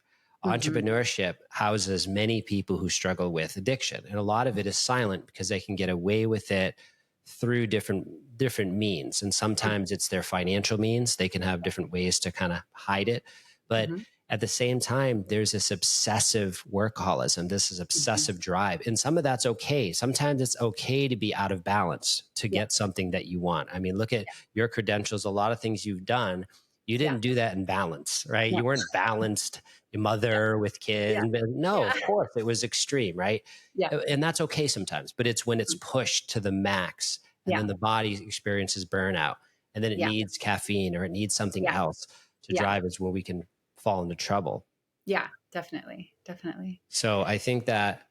Speaker 2: houses many people who struggle with addiction. And a lot of it is silent because they can get away with it through different means. And sometimes it's their financial means. They can have different ways to kind of hide it. But at the same time, there's this obsessive workaholism, this is obsessive drive. And some of that's okay. Sometimes it's okay to be out of balance to get something that you want. I mean, look at your credentials, a lot of things you've done. You didn't do that in balance, right?
Speaker 1: No.
Speaker 2: You weren't balanced, your mother with kids. No, of course, it was extreme, right? And that's okay sometimes, but it's when it's pushed to the max and then the body experiences burnout and then it needs caffeine or it needs something else to drive is where we can fall into trouble.
Speaker 1: Yeah, definitely.
Speaker 2: So I think that,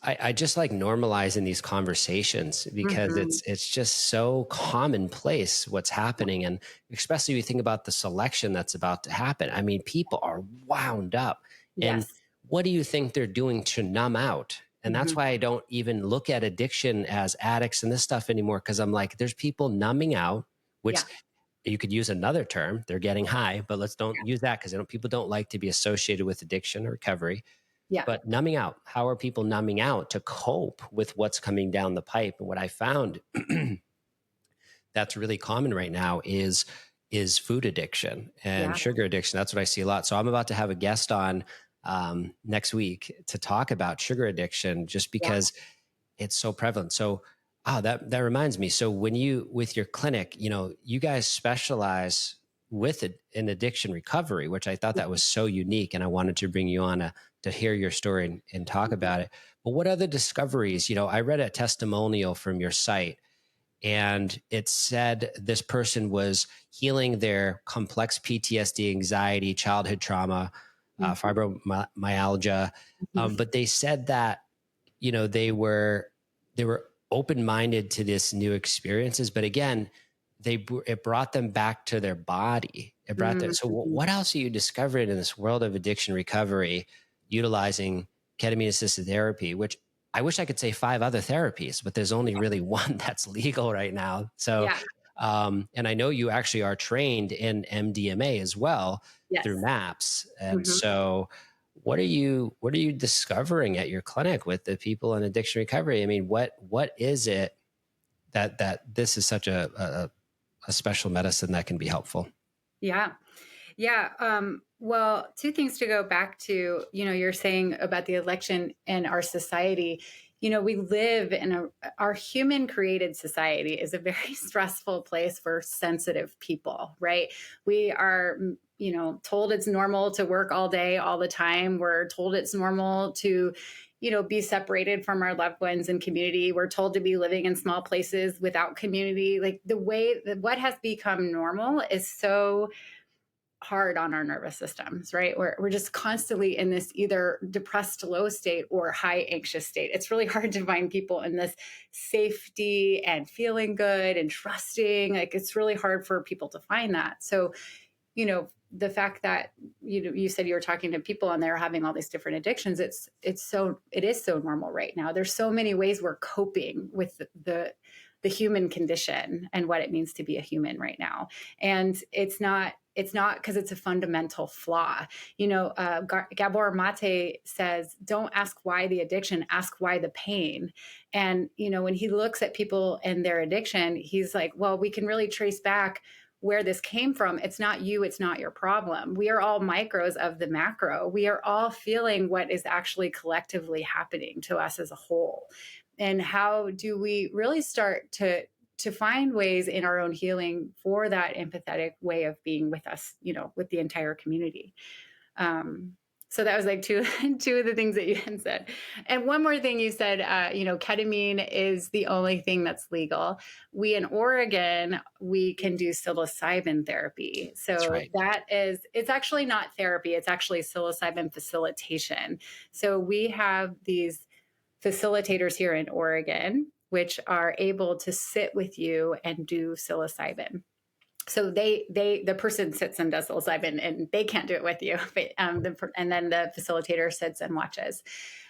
Speaker 2: I just like normalizing these conversations because it's just so commonplace what's happening. And especially when you think about the selection that's about to happen. I mean, people are wound up. And what do you think they're doing to numb out? And that's why I don't even look at addiction as addicts and this stuff anymore. Cause I'm like, there's people numbing out, which you could use another term. They're getting high, but let's don't use that because people don't like to be associated with addiction or recovery. But numbing out, how are people numbing out to cope with what's coming down the pipe? And what I found that's really common right now is food addiction and sugar addiction. That's what I see a lot. So I'm about to have a guest on next week to talk about sugar addiction just because it's so prevalent. So that reminds me. So with your clinic, you guys specialize with it in addiction recovery, which I thought that was so unique. And I wanted to bring you on to hear your story and talk about it. But what other discoveries, I read a testimonial from your site and it said this person was healing their complex PTSD, anxiety, childhood trauma, fibromyalgia. But they said that, they were open-minded to this new experiences, but again, it brought them back to their body. It brought them. So what else are you discovering in this world of addiction recovery, utilizing ketamine-assisted therapy, which I wish I could say 5 other therapies, but there's only really one that's legal right now. So, and I know you actually are trained in MDMA as well through MAPS. And so what are you discovering at your clinic with the people in addiction recovery? I mean, what is it that this is such a special medicine that can be helpful?
Speaker 1: Well, 2 things to go back to, you're saying about the election and our society. We live in our human created society is a very stressful place for sensitive people, right? We are, told it's normal to work all day, all the time. We're told it's normal to, be separated from our loved ones and community. We're told to be living in small places without community. Like the way that what has become normal is so hard on our nervous systems, right? We're just constantly in this either depressed low state or high anxious state. It's really hard to find people in this safety and feeling good and trusting. Like it's really hard for people to find that. So, the fact that you said you were talking to people and they're having all these different addictions, it is so normal right now. There's so many ways we're coping with the human condition and what it means to be a human right now. And it's not because it's a fundamental flaw. Gabor Mate says, don't ask why the addiction, ask why the pain. And, when he looks at people and their addiction, he's like, well, we can really trace back where this came from. It's not you, it's not your problem. We are all micros of the macro. We are all feeling what is actually collectively happening to us as a whole. And how do we really start to find ways in our own healing for that empathetic way of being with us, with the entire community. So that was like two of the things that you had said. And one more thing you said, ketamine is the only thing that's legal. We in Oregon, we can do psilocybin therapy. So it's actually not therapy. It's actually psilocybin facilitation. So we have these facilitators here in Oregon, which are able to sit with you and do psilocybin. So the person sits and does psilocybin and they can't do it with you. But, and then the facilitator sits and watches.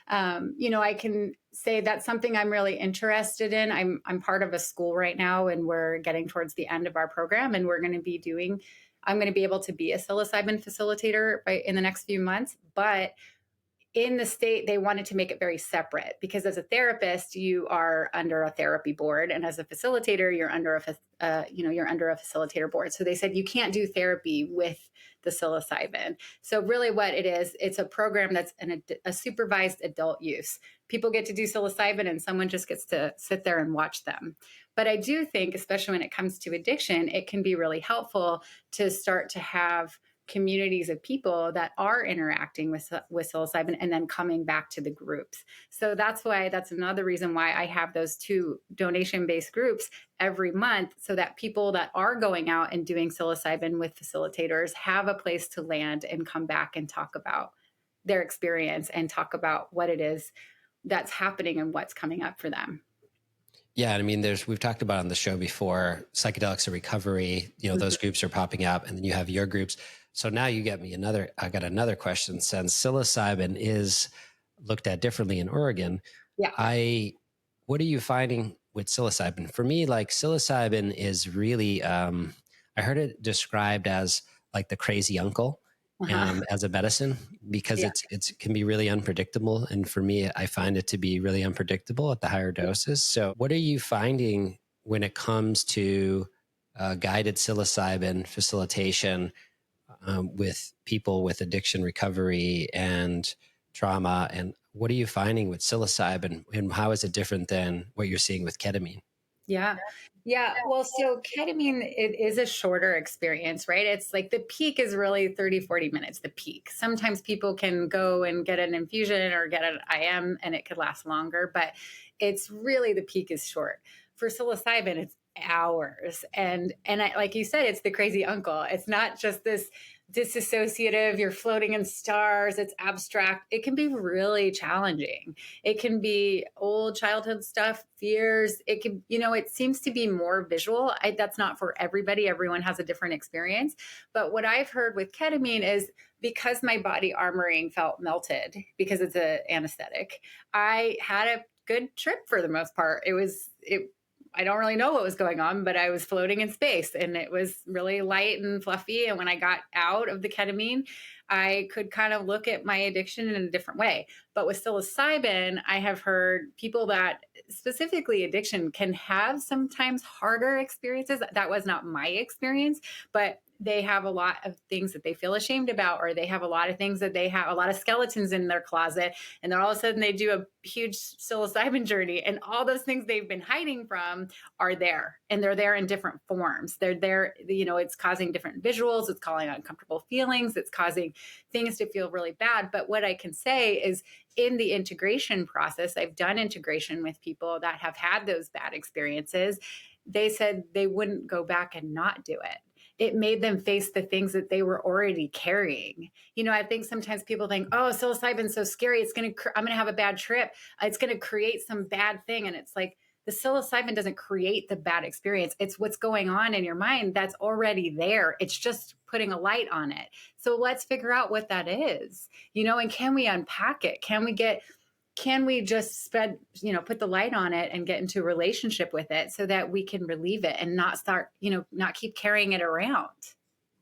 Speaker 1: I can say that's something I'm really interested in. I'm part of a school right now and we're getting towards the end of our program and we're going to be doing I'm going to be able to be a psilocybin facilitator in the next few months, but in the state, they wanted to make it very separate because as a therapist, you are under a therapy board, and as a facilitator, you're under you're under a facilitator board. So they said you can't do therapy with the psilocybin. So really, what it is, it's a program that's a supervised adult use. People get to do psilocybin, and someone just gets to sit there and watch them. But I do think, especially when it comes to addiction, it can be really helpful to start to have communities of people that are interacting with psilocybin and then coming back to the groups. So that's another reason why I have those 2 donation-based groups every month, so that people that are going out and doing psilocybin with facilitators have a place to land and come back and talk about their experience and talk about what it is that's happening and what's coming up for them.
Speaker 2: Yeah, I mean, we've talked about on the show before, Psychedelics and Recovery, those groups are popping up, and then you have your groups. So now you get me I got another question. Since psilocybin is looked at differently in Oregon, what are you finding with psilocybin? For me, like, psilocybin is really, I heard it described as like the crazy uncle. As a medicine, because it can be really unpredictable. And for me, I find it to be really unpredictable at the higher doses. So what are you finding when it comes to guided psilocybin facilitation with people with addiction recovery and trauma? And what are you finding with psilocybin, and how is it different than what you're seeing with ketamine?
Speaker 1: Yeah. Yeah. Well, so ketamine, it is a shorter experience, right? It's like the peak is really 30, 40 minutes, the peak. Sometimes people can go and get an infusion or get an IM and it could last longer, but it's really, the peak is short. For psilocybin, it's hours. And like you said, it's the crazy uncle. It's not just this disassociative, you're floating in stars, it's abstract. It can be really challenging. It can be old childhood stuff, fears. It can, it seems to be more visual. That's not for everybody. Everyone has a different experience. But what I've heard with ketamine is, because my body armoring felt melted because it's an anesthetic, I had a good trip for the most part. I don't really know what was going on, but I was floating in space and it was really light and fluffy. And when I got out of the ketamine, I could kind of look at my addiction in a different way. But with psilocybin, I have heard people that, specifically addiction, can have sometimes harder experiences. That was not my experience, but they have a lot of things that they feel ashamed about, or they have a lot of things that they have a lot of skeletons in their closet. And then all of a sudden they do a huge psilocybin journey, and all those things they've been hiding from are there, and they're there in different forms. They're there, it's causing different visuals. It's causing uncomfortable feelings. It's causing things to feel really bad. But what I can say is, in the integration process, I've done integration with people that have had those bad experiences. They said they wouldn't go back and not do it. It made them face the things that they were already carrying. I think sometimes people think, oh, psilocybin's so scary. I'm going to have a bad trip. It's going to create some bad thing. And it's like, the psilocybin doesn't create the bad experience. It's what's going on in your mind that's already there. It's just putting a light on it. So let's figure out what that is, and can we unpack it? Can we just put the light on it and get into a relationship with it so that we can relieve it and not start, not keep carrying it around?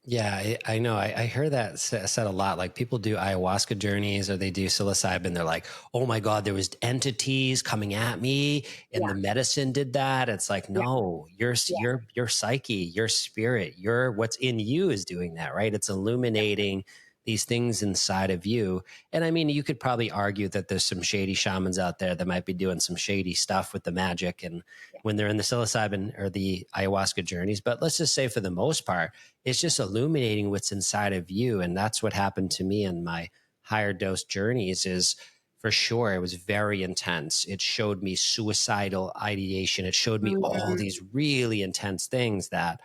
Speaker 2: Yeah, I know. I heard that said a lot. Like, people do ayahuasca journeys or they do psilocybin. They're like, oh my God, there was entities coming at me and the medicine did that. It's like, no, your psyche, your spirit, what's in you is doing that, right? It's illuminating these things inside of you. And I mean, you could probably argue that there's some shady shamans out there that might be doing some shady stuff with the magic and when they're in the psilocybin or the ayahuasca journeys. But let's just say, for the most part, it's just illuminating what's inside of you. And that's what happened to me in my higher dose journeys. Is, for sure, it was very intense. It showed me suicidal ideation. It showed me all these really intense things that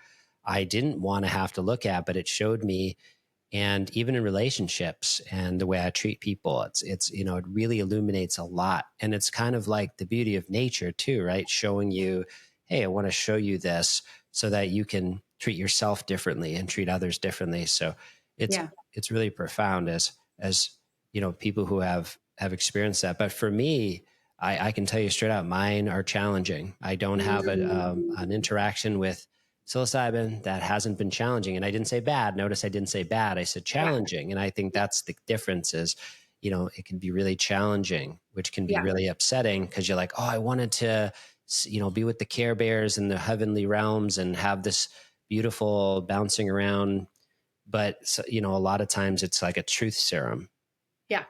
Speaker 2: I didn't want to have to look at, but it showed me. And even in relationships and the way I treat people, it's it really illuminates a lot. And it's kind of like the beauty of nature too, right? Showing you, hey, I want to show you this so that you can treat yourself differently and treat others differently. So it's really profound as people who have experienced that. But for me, I can tell you straight out, mine are challenging. I don't have an interaction with psilocybin that hasn't been challenging. And I didn't say bad. Notice I didn't say bad. I said
Speaker 1: Yeah.
Speaker 2: challenging. And I think that's the difference is, it can be really challenging, which can be
Speaker 1: Yeah.
Speaker 2: really upsetting because you're like, oh, I wanted to, be with the Care Bears in the heavenly realms and have this beautiful bouncing around. But, a lot of times it's like a truth serum.
Speaker 1: Yeah.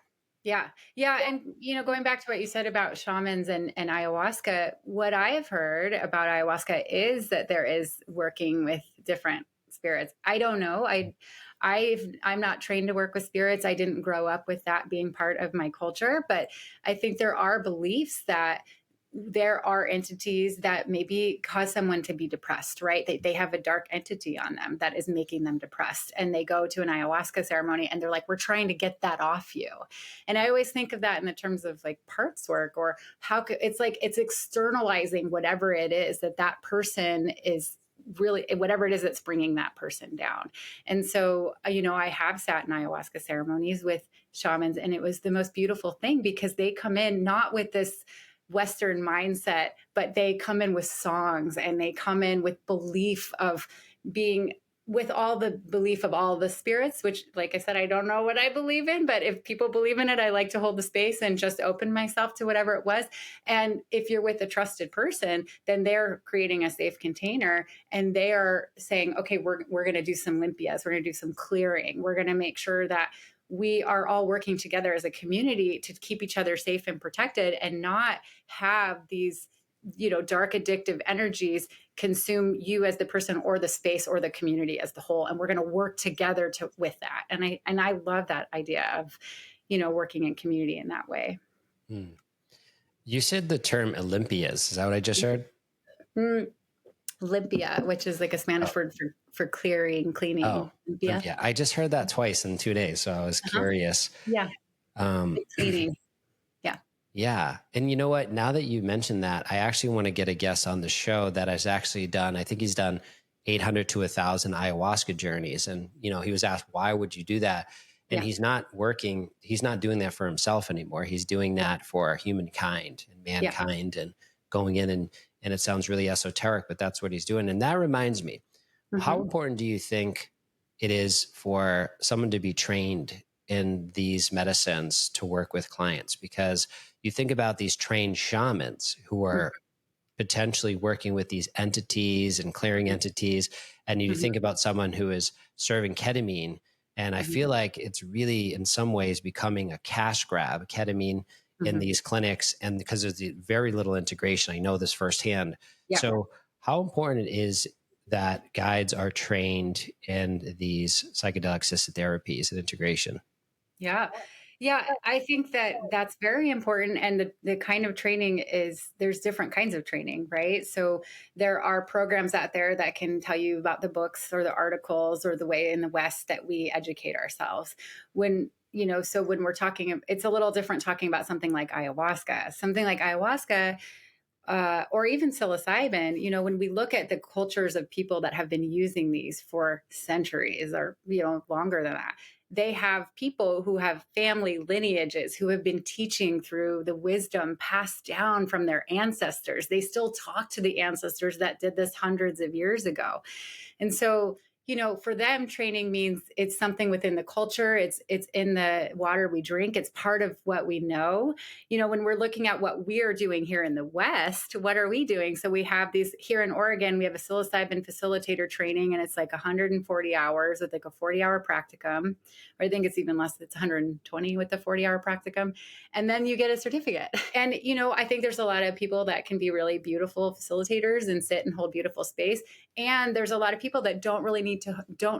Speaker 1: Yeah. Yeah. And, going back to what you said about shamans and ayahuasca, what I have heard about ayahuasca is that there is working with different spirits. I don't know. I'm not trained to work with spirits. I didn't grow up with that being part of my culture, but I think there are beliefs that there are entities that maybe cause someone to be depressed, right? They have a dark entity on them that is making them depressed. And they go to an ayahuasca ceremony and they're like, we're trying to get that off you. And I always think of that in the terms of like parts work, or it's like it's externalizing whatever it is that person is really, whatever it is that's bringing that person down. And so, I have sat in ayahuasca ceremonies with shamans, and it was the most beautiful thing because they come in not with this Western mindset, but they come in with songs and they come in with belief of being with all the belief of all the spirits, which, like I said, I don't know what I believe in, but if people believe in it, I like to hold the space and just open myself to whatever it was. And if you're with a trusted person, then they're creating a safe container and they are saying, okay, we're going to do some limpias. We're going to do some clearing. We're going to make sure that we are all working together as a community to keep each other safe and protected and not have these, dark addictive energies consume you as the person or the space or the community as the whole. And we're going to work together with that. And I love that idea of, working in community in that way.
Speaker 2: Hmm. You said the term Olympias. Is that what I just heard?
Speaker 1: Limpia, which is like a Spanish word for clearing, cleaning. Limpia.
Speaker 2: Olympia. I just heard that twice in 2 days, so I was curious.
Speaker 1: Yeah. Cleaning. Yeah.
Speaker 2: Yeah. And you know what? Now that you mentioned that, I actually want to get a guest on the show that has actually done, I think he's done 800 to 1,000 ayahuasca journeys. And, he was asked, why would you do that? And he's not doing that for himself anymore. He's doing that for humankind and mankind and going in and it sounds really esoteric, but that's what he's doing. And that reminds me, how important do you think it is for someone to be trained in these medicines to work with clients? Because you think about these trained shamans who are potentially working with these entities and clearing entities. And you think about someone who is serving ketamine. And I feel like it's really, in some ways, becoming a cash grab, ketamine in these clinics. And because there's very little integration, I know this firsthand. Yeah. So how important it is that guides are trained in these psychedelic assisted therapies and integration?
Speaker 1: Yeah. Yeah, I think that that's very important. And the kind of training there's different kinds of training, right? So there are programs out there that can tell you about the books or the articles or the way in the West that we educate ourselves. So when we're talking, it's a little different talking about something like ayahuasca. Something like ayahuasca, or even psilocybin, when we look at the cultures of people that have been using these for centuries or, longer than that, they have people who have family lineages who have been teaching through the wisdom passed down from their ancestors. They still talk to the ancestors that did this hundreds of years ago. And so, for them, training means it's something within the culture. It's in the water we drink. It's part of what we know. When we're looking at what we are doing here in the West, what are we doing? So we have these here in Oregon, we have a psilocybin facilitator training, and it's like 140 hours with like a 40-hour practicum. Or I think it's even less. It's 120 with the 40-hour practicum. And then you get a certificate. And, I think there's a lot of people that can be really beautiful facilitators and sit and hold beautiful space. And there's a lot of people that don't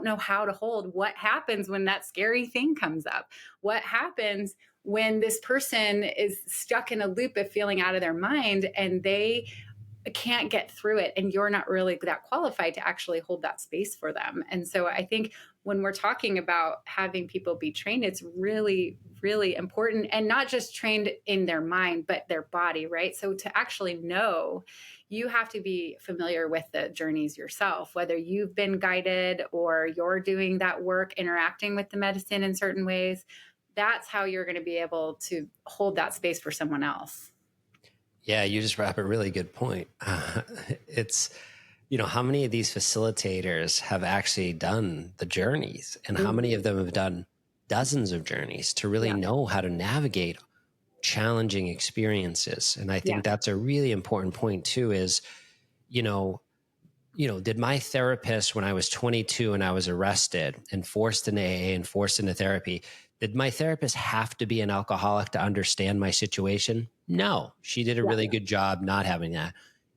Speaker 1: know how to hold. What happens when that scary thing comes up? What happens when this person is stuck in a loop of feeling out of their mind and they can't get through it, and you're not really that qualified to actually hold that space for them? And so I think when we're talking about having people be trained, it's really, really important, and not just trained in their mind, but their body, right? So to actually know, you have to be familiar with the journeys yourself, whether you've been guided or you're doing that work, interacting with the medicine in certain ways. That's how you're going to be able to hold that space for someone else.
Speaker 2: Yeah, you just brought up a really good point. how many of these facilitators have actually done the journeys, and how many of
Speaker 1: Mhm.
Speaker 2: them have done dozens of journeys to really
Speaker 1: Yeah.
Speaker 2: know how to navigate challenging experiences? And I
Speaker 1: Yeah.
Speaker 2: think that's a really important point too, is, you know, did my therapist, when I was 22 and I was arrested and forced into AA and forced into therapy, did my therapist have to be an alcoholic to understand my situation? No, she did a
Speaker 1: Yeah.
Speaker 2: really good job not having that.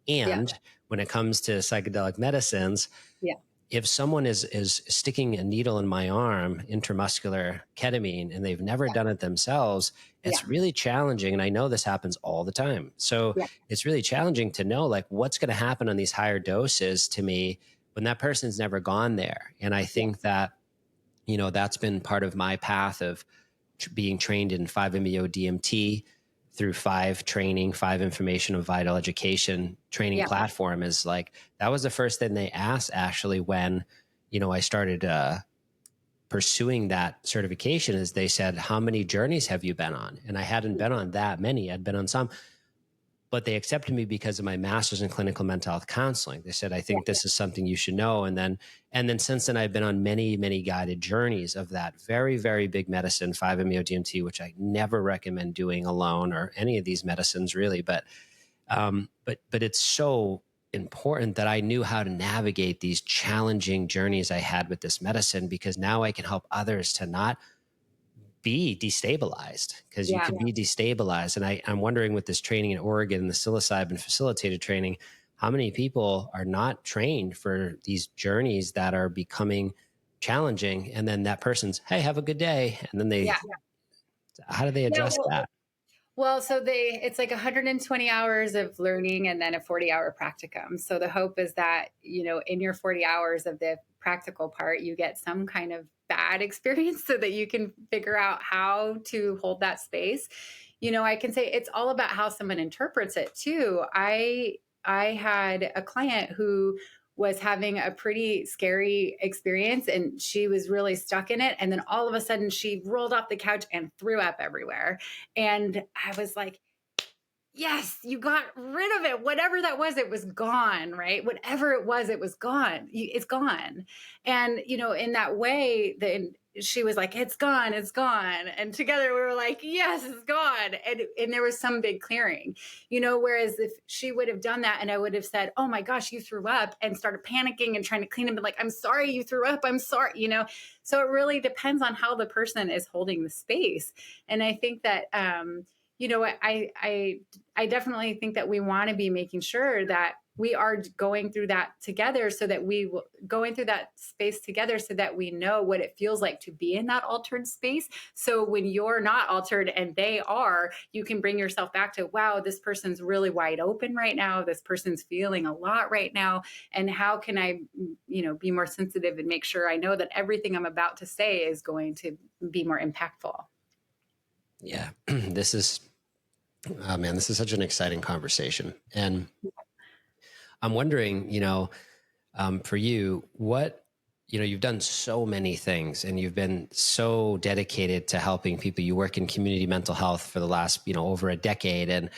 Speaker 1: Yeah.
Speaker 2: And when it comes to psychedelic medicines,
Speaker 1: Yeah.
Speaker 2: if someone is sticking a needle in my arm, intramuscular ketamine, and they've never done it themselves,
Speaker 1: Yeah.
Speaker 2: it's really challenging. And I know this happens all the time. So
Speaker 1: Yeah.
Speaker 2: it's really challenging to know, like, what's going to happen on these higher doses to me when that person's never gone there. And I
Speaker 1: Yeah.
Speaker 2: think that, that's been part of my path of being trained in 5-MeO DMT through 5 information of vital education training
Speaker 1: Yeah.
Speaker 2: platform. Is like, that was the first thing they asked actually when, I started pursuing that certification. Is they said, how many journeys have you been on? And I hadn't been on that many. I'd been on some, but they accepted me because of my master's in clinical mental health counseling. They said, I
Speaker 1: Yeah.
Speaker 2: think this is something you should know. And then since then, I've been on many, many guided journeys of that very, very big medicine, 5-MeO DMT, which I never recommend doing alone, or any of these medicines really. But it's so important that I knew how to navigate these challenging journeys I had with this medicine, because now I can help others to not be destabilized, because you
Speaker 1: Yeah.
Speaker 2: can be destabilized. And I'm wondering, with this training in Oregon, the psilocybin facilitated training, how many people are not trained for these journeys that are becoming challenging? And then that person's, hey, have a good day. And then
Speaker 1: Yeah.
Speaker 2: how do they
Speaker 1: Yeah.
Speaker 2: address that?
Speaker 1: Well, so it's like 120 hours of learning and then a 40-hour practicum. So the hope is that, in your 40 hours of the practical part, you get some kind of bad experience so that you can figure out how to hold that space. I can say it's all about how someone interprets it too. I had a client who was having a pretty scary experience and she was really stuck in it. And then all of a sudden she rolled off the couch and threw up everywhere. And I was like, yes, you got rid of it. Whatever that was, it was gone, right? Whatever it was gone. It's gone. And, in that way, then she was like, it's gone, it's gone. And together we were like, yes, it's gone. And there was some big clearing, whereas if she would have done that and I would have said, oh my gosh, you threw up, and started panicking and trying to clean up and like, I'm sorry you threw up. I'm sorry. So it really depends on how the person is holding the space. And I think that, I definitely think that we want to be making sure that we are going through that together, so that we will going through that space together, so that we know what it feels like to be in that altered space. So when you're not altered and they are, you can bring yourself back to, wow, this person's really wide open right now. This person's feeling a lot right now. And how can I, be more sensitive and make sure I know that everything I'm about to say is going to be more impactful.
Speaker 2: Yeah. This is, oh man, this is such an exciting conversation. And I'm wondering, for you, you've done so many things and you've been so dedicated to helping people. You work in community mental health for the last, over a decade. And,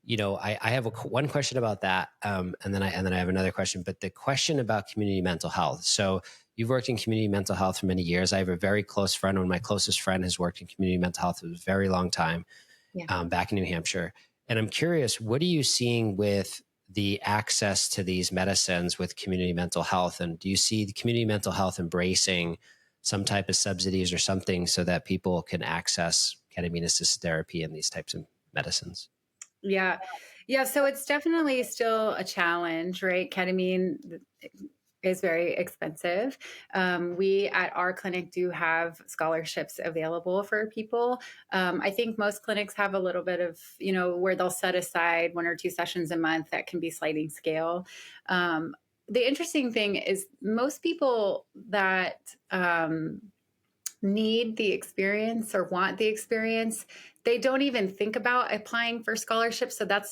Speaker 2: I have one question about that. And then I have another question, but the question about community mental health. So you've worked in community mental health for many years. I have a very close friend. One of my closest friend has worked in community mental health for a very long time,
Speaker 1: Yeah.
Speaker 2: back in New Hampshire. And I'm curious, what are you seeing with the access to these medicines with community mental health? And do you see the community mental health embracing some type of subsidies or something so that people can access ketamine-assisted therapy and these types of medicines?
Speaker 1: Yeah. Yeah. So it's definitely still a challenge, right? Ketamine is very expensive. We at our clinic do have scholarships available for people. I think most clinics have a little bit of, where they'll set aside 1 or 2 sessions a month that can be sliding scale. The interesting thing is most people that, need the experience or want the experience, they don't even think about applying for scholarships. So that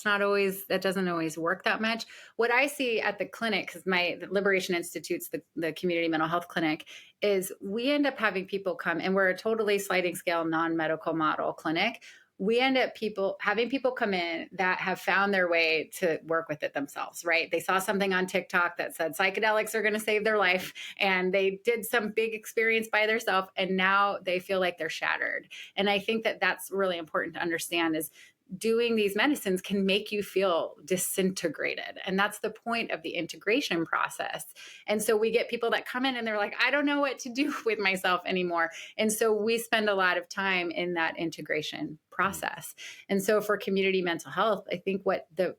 Speaker 1: doesn't always work that much. What I see at the clinic, because the Liberation Institute's the community mental health clinic, is we end up having people come, and we're a totally sliding scale non-medical model clinic. we end up having people come in that have found their way to work with it themselves, right? They saw something on TikTok that said psychedelics are going to save their life, and they did some big experience by themselves, and now they feel like they're shattered. And I think that that's really important to understand, is doing these medicines can make you feel disintegrated. And that's the point of the integration process. And so we get people that come in and they're like, I don't know what to do with myself anymore. And so we spend a lot of time in that integration process. And so for community mental health, I think what the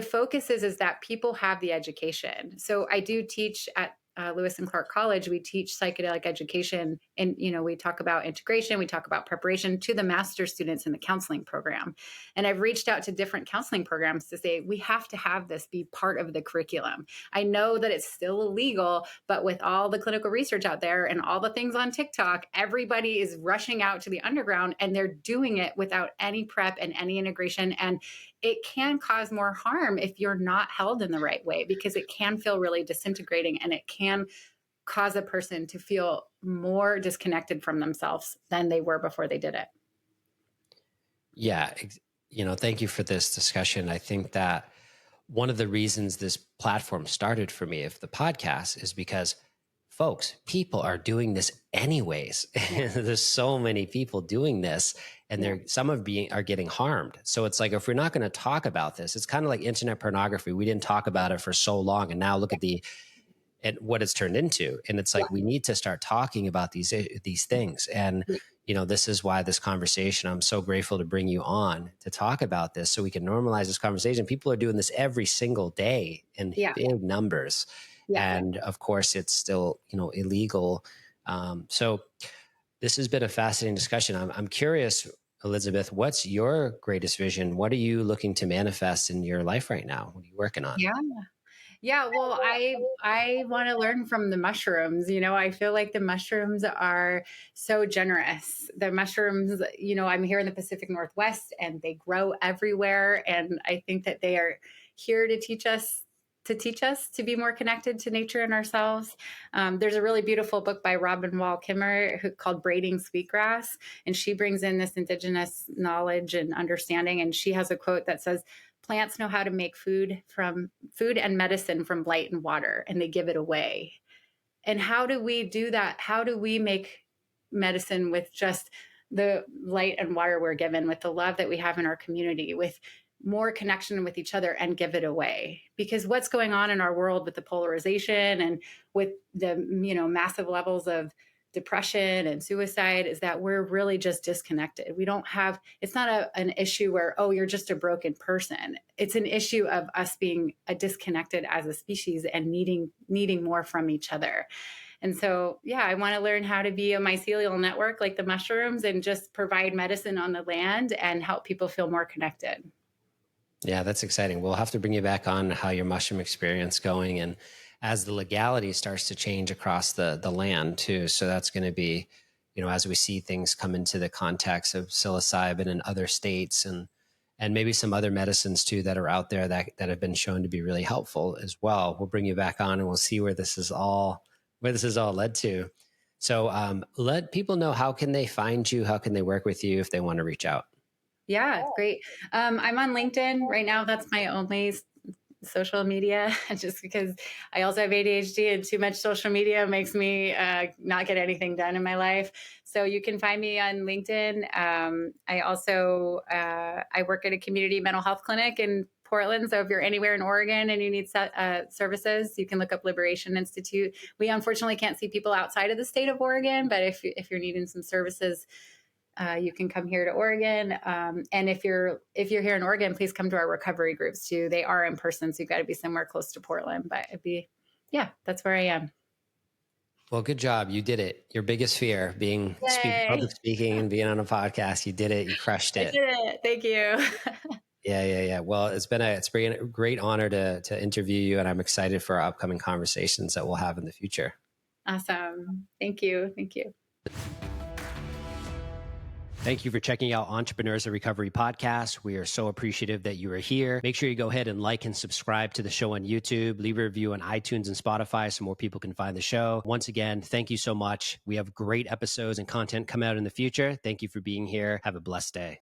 Speaker 1: focus is that people have the education. So I do teach at Lewis and Clark College. We teach psychedelic education, and we talk about integration, we talk about preparation to the master's students in the counseling program. And I've reached out to different counseling programs to say we have to have this be part of the curriculum. I know that it's still illegal, but with all the clinical research out there and all the things on TikTok, everybody is rushing out to the underground, and they're doing it without any prep and any integration. And it can cause more harm if you're not held in the right way, because it can feel really disintegrating, and it can cause a person to feel more disconnected from themselves than they were before they did it.
Speaker 2: Yeah. Thank you for this discussion. I think that one of the reasons this platform started for me, if the podcast, is because folks, people are doing this anyways. There's so many people doing this, and some are getting harmed. So it's like, if we're not going to talk about this, it's kind of like internet pornography. We didn't talk about it for so long, and now look at what it's turned into. And it's like, we need to start talking about these things. And this is why this conversation, I'm so grateful to bring you on to talk about this, so we can normalize this conversation. People are doing this every single day in big numbers. Yeah. And of course, it's still, illegal. So this has been a fascinating discussion. I'm curious, Elizabeth, what's your greatest vision? What are you looking to manifest in your life right now? What are you working on?
Speaker 1: Yeah, well, I want to learn from the mushrooms. I feel like the mushrooms are so generous. The mushrooms, I'm here in the Pacific Northwest, and they grow everywhere. And I think that they are here to teach us to be more connected to nature and ourselves. There's a really beautiful book by Robin Wall Kimmerer called Braiding Sweetgrass, and she brings in this indigenous knowledge and understanding. And she has a quote that says, plants know how to make food and medicine from light and water, and they give it away. And how do we do that? How do we make medicine with just the light and water we're given, with the love that we have in our community, with more connection with each other, and give it away? Because what's going on in our world with the polarization and with the massive levels of depression and suicide is that we're really just disconnected. It's not an issue where, oh, you're just a broken person. It's an issue of us being disconnected as a species and needing more from each other. And so, I want to learn how to be a mycelial network like the mushrooms, and just provide medicine on the land and help people feel more connected.
Speaker 2: Yeah, that's exciting. We'll have to bring you back on how your mushroom experience going, and as the legality starts to change across the land too. So that's going to be, as we see things come into the context of psilocybin in other states, and maybe some other medicines too that are out there that have been shown to be really helpful as well. We'll bring you back on, and we'll see where this is all led to. So let people know, how can they find you? How can they work with you if they want to reach out?
Speaker 1: Yeah, great. I'm on LinkedIn right now. That's my only social media, just because I also have ADHD, and too much social media makes me not get anything done in my life. So you can find me on LinkedIn. I also I work at a community mental health clinic in Portland. So if you're anywhere in Oregon and you need services, you can look up Liberation Institute. We unfortunately can't see people outside of the state of Oregon, but if you're needing some services, you can come here to Oregon. And if you're here in Oregon, please come to our recovery groups too. They are in person, so you've got to be somewhere close to Portland, but that's where I am.
Speaker 2: Well, good job. You did it. Your biggest fear, public speaking and being on a podcast. You did it. You crushed it.
Speaker 1: I did it. Thank you.
Speaker 2: Yeah. Well, it's been a great honor to interview you, and I'm excited for our upcoming conversations that we'll have in the future.
Speaker 1: Awesome. Thank you.
Speaker 2: Thank you for checking out Entrepreneurs in Recovery podcast. We are so appreciative that you are here. Make sure you go ahead and like and subscribe to the show on YouTube. Leave a review on iTunes and Spotify so more people can find the show. Once again, thank you so much. We have great episodes and content come out in the future. Thank you for being here. Have a blessed day.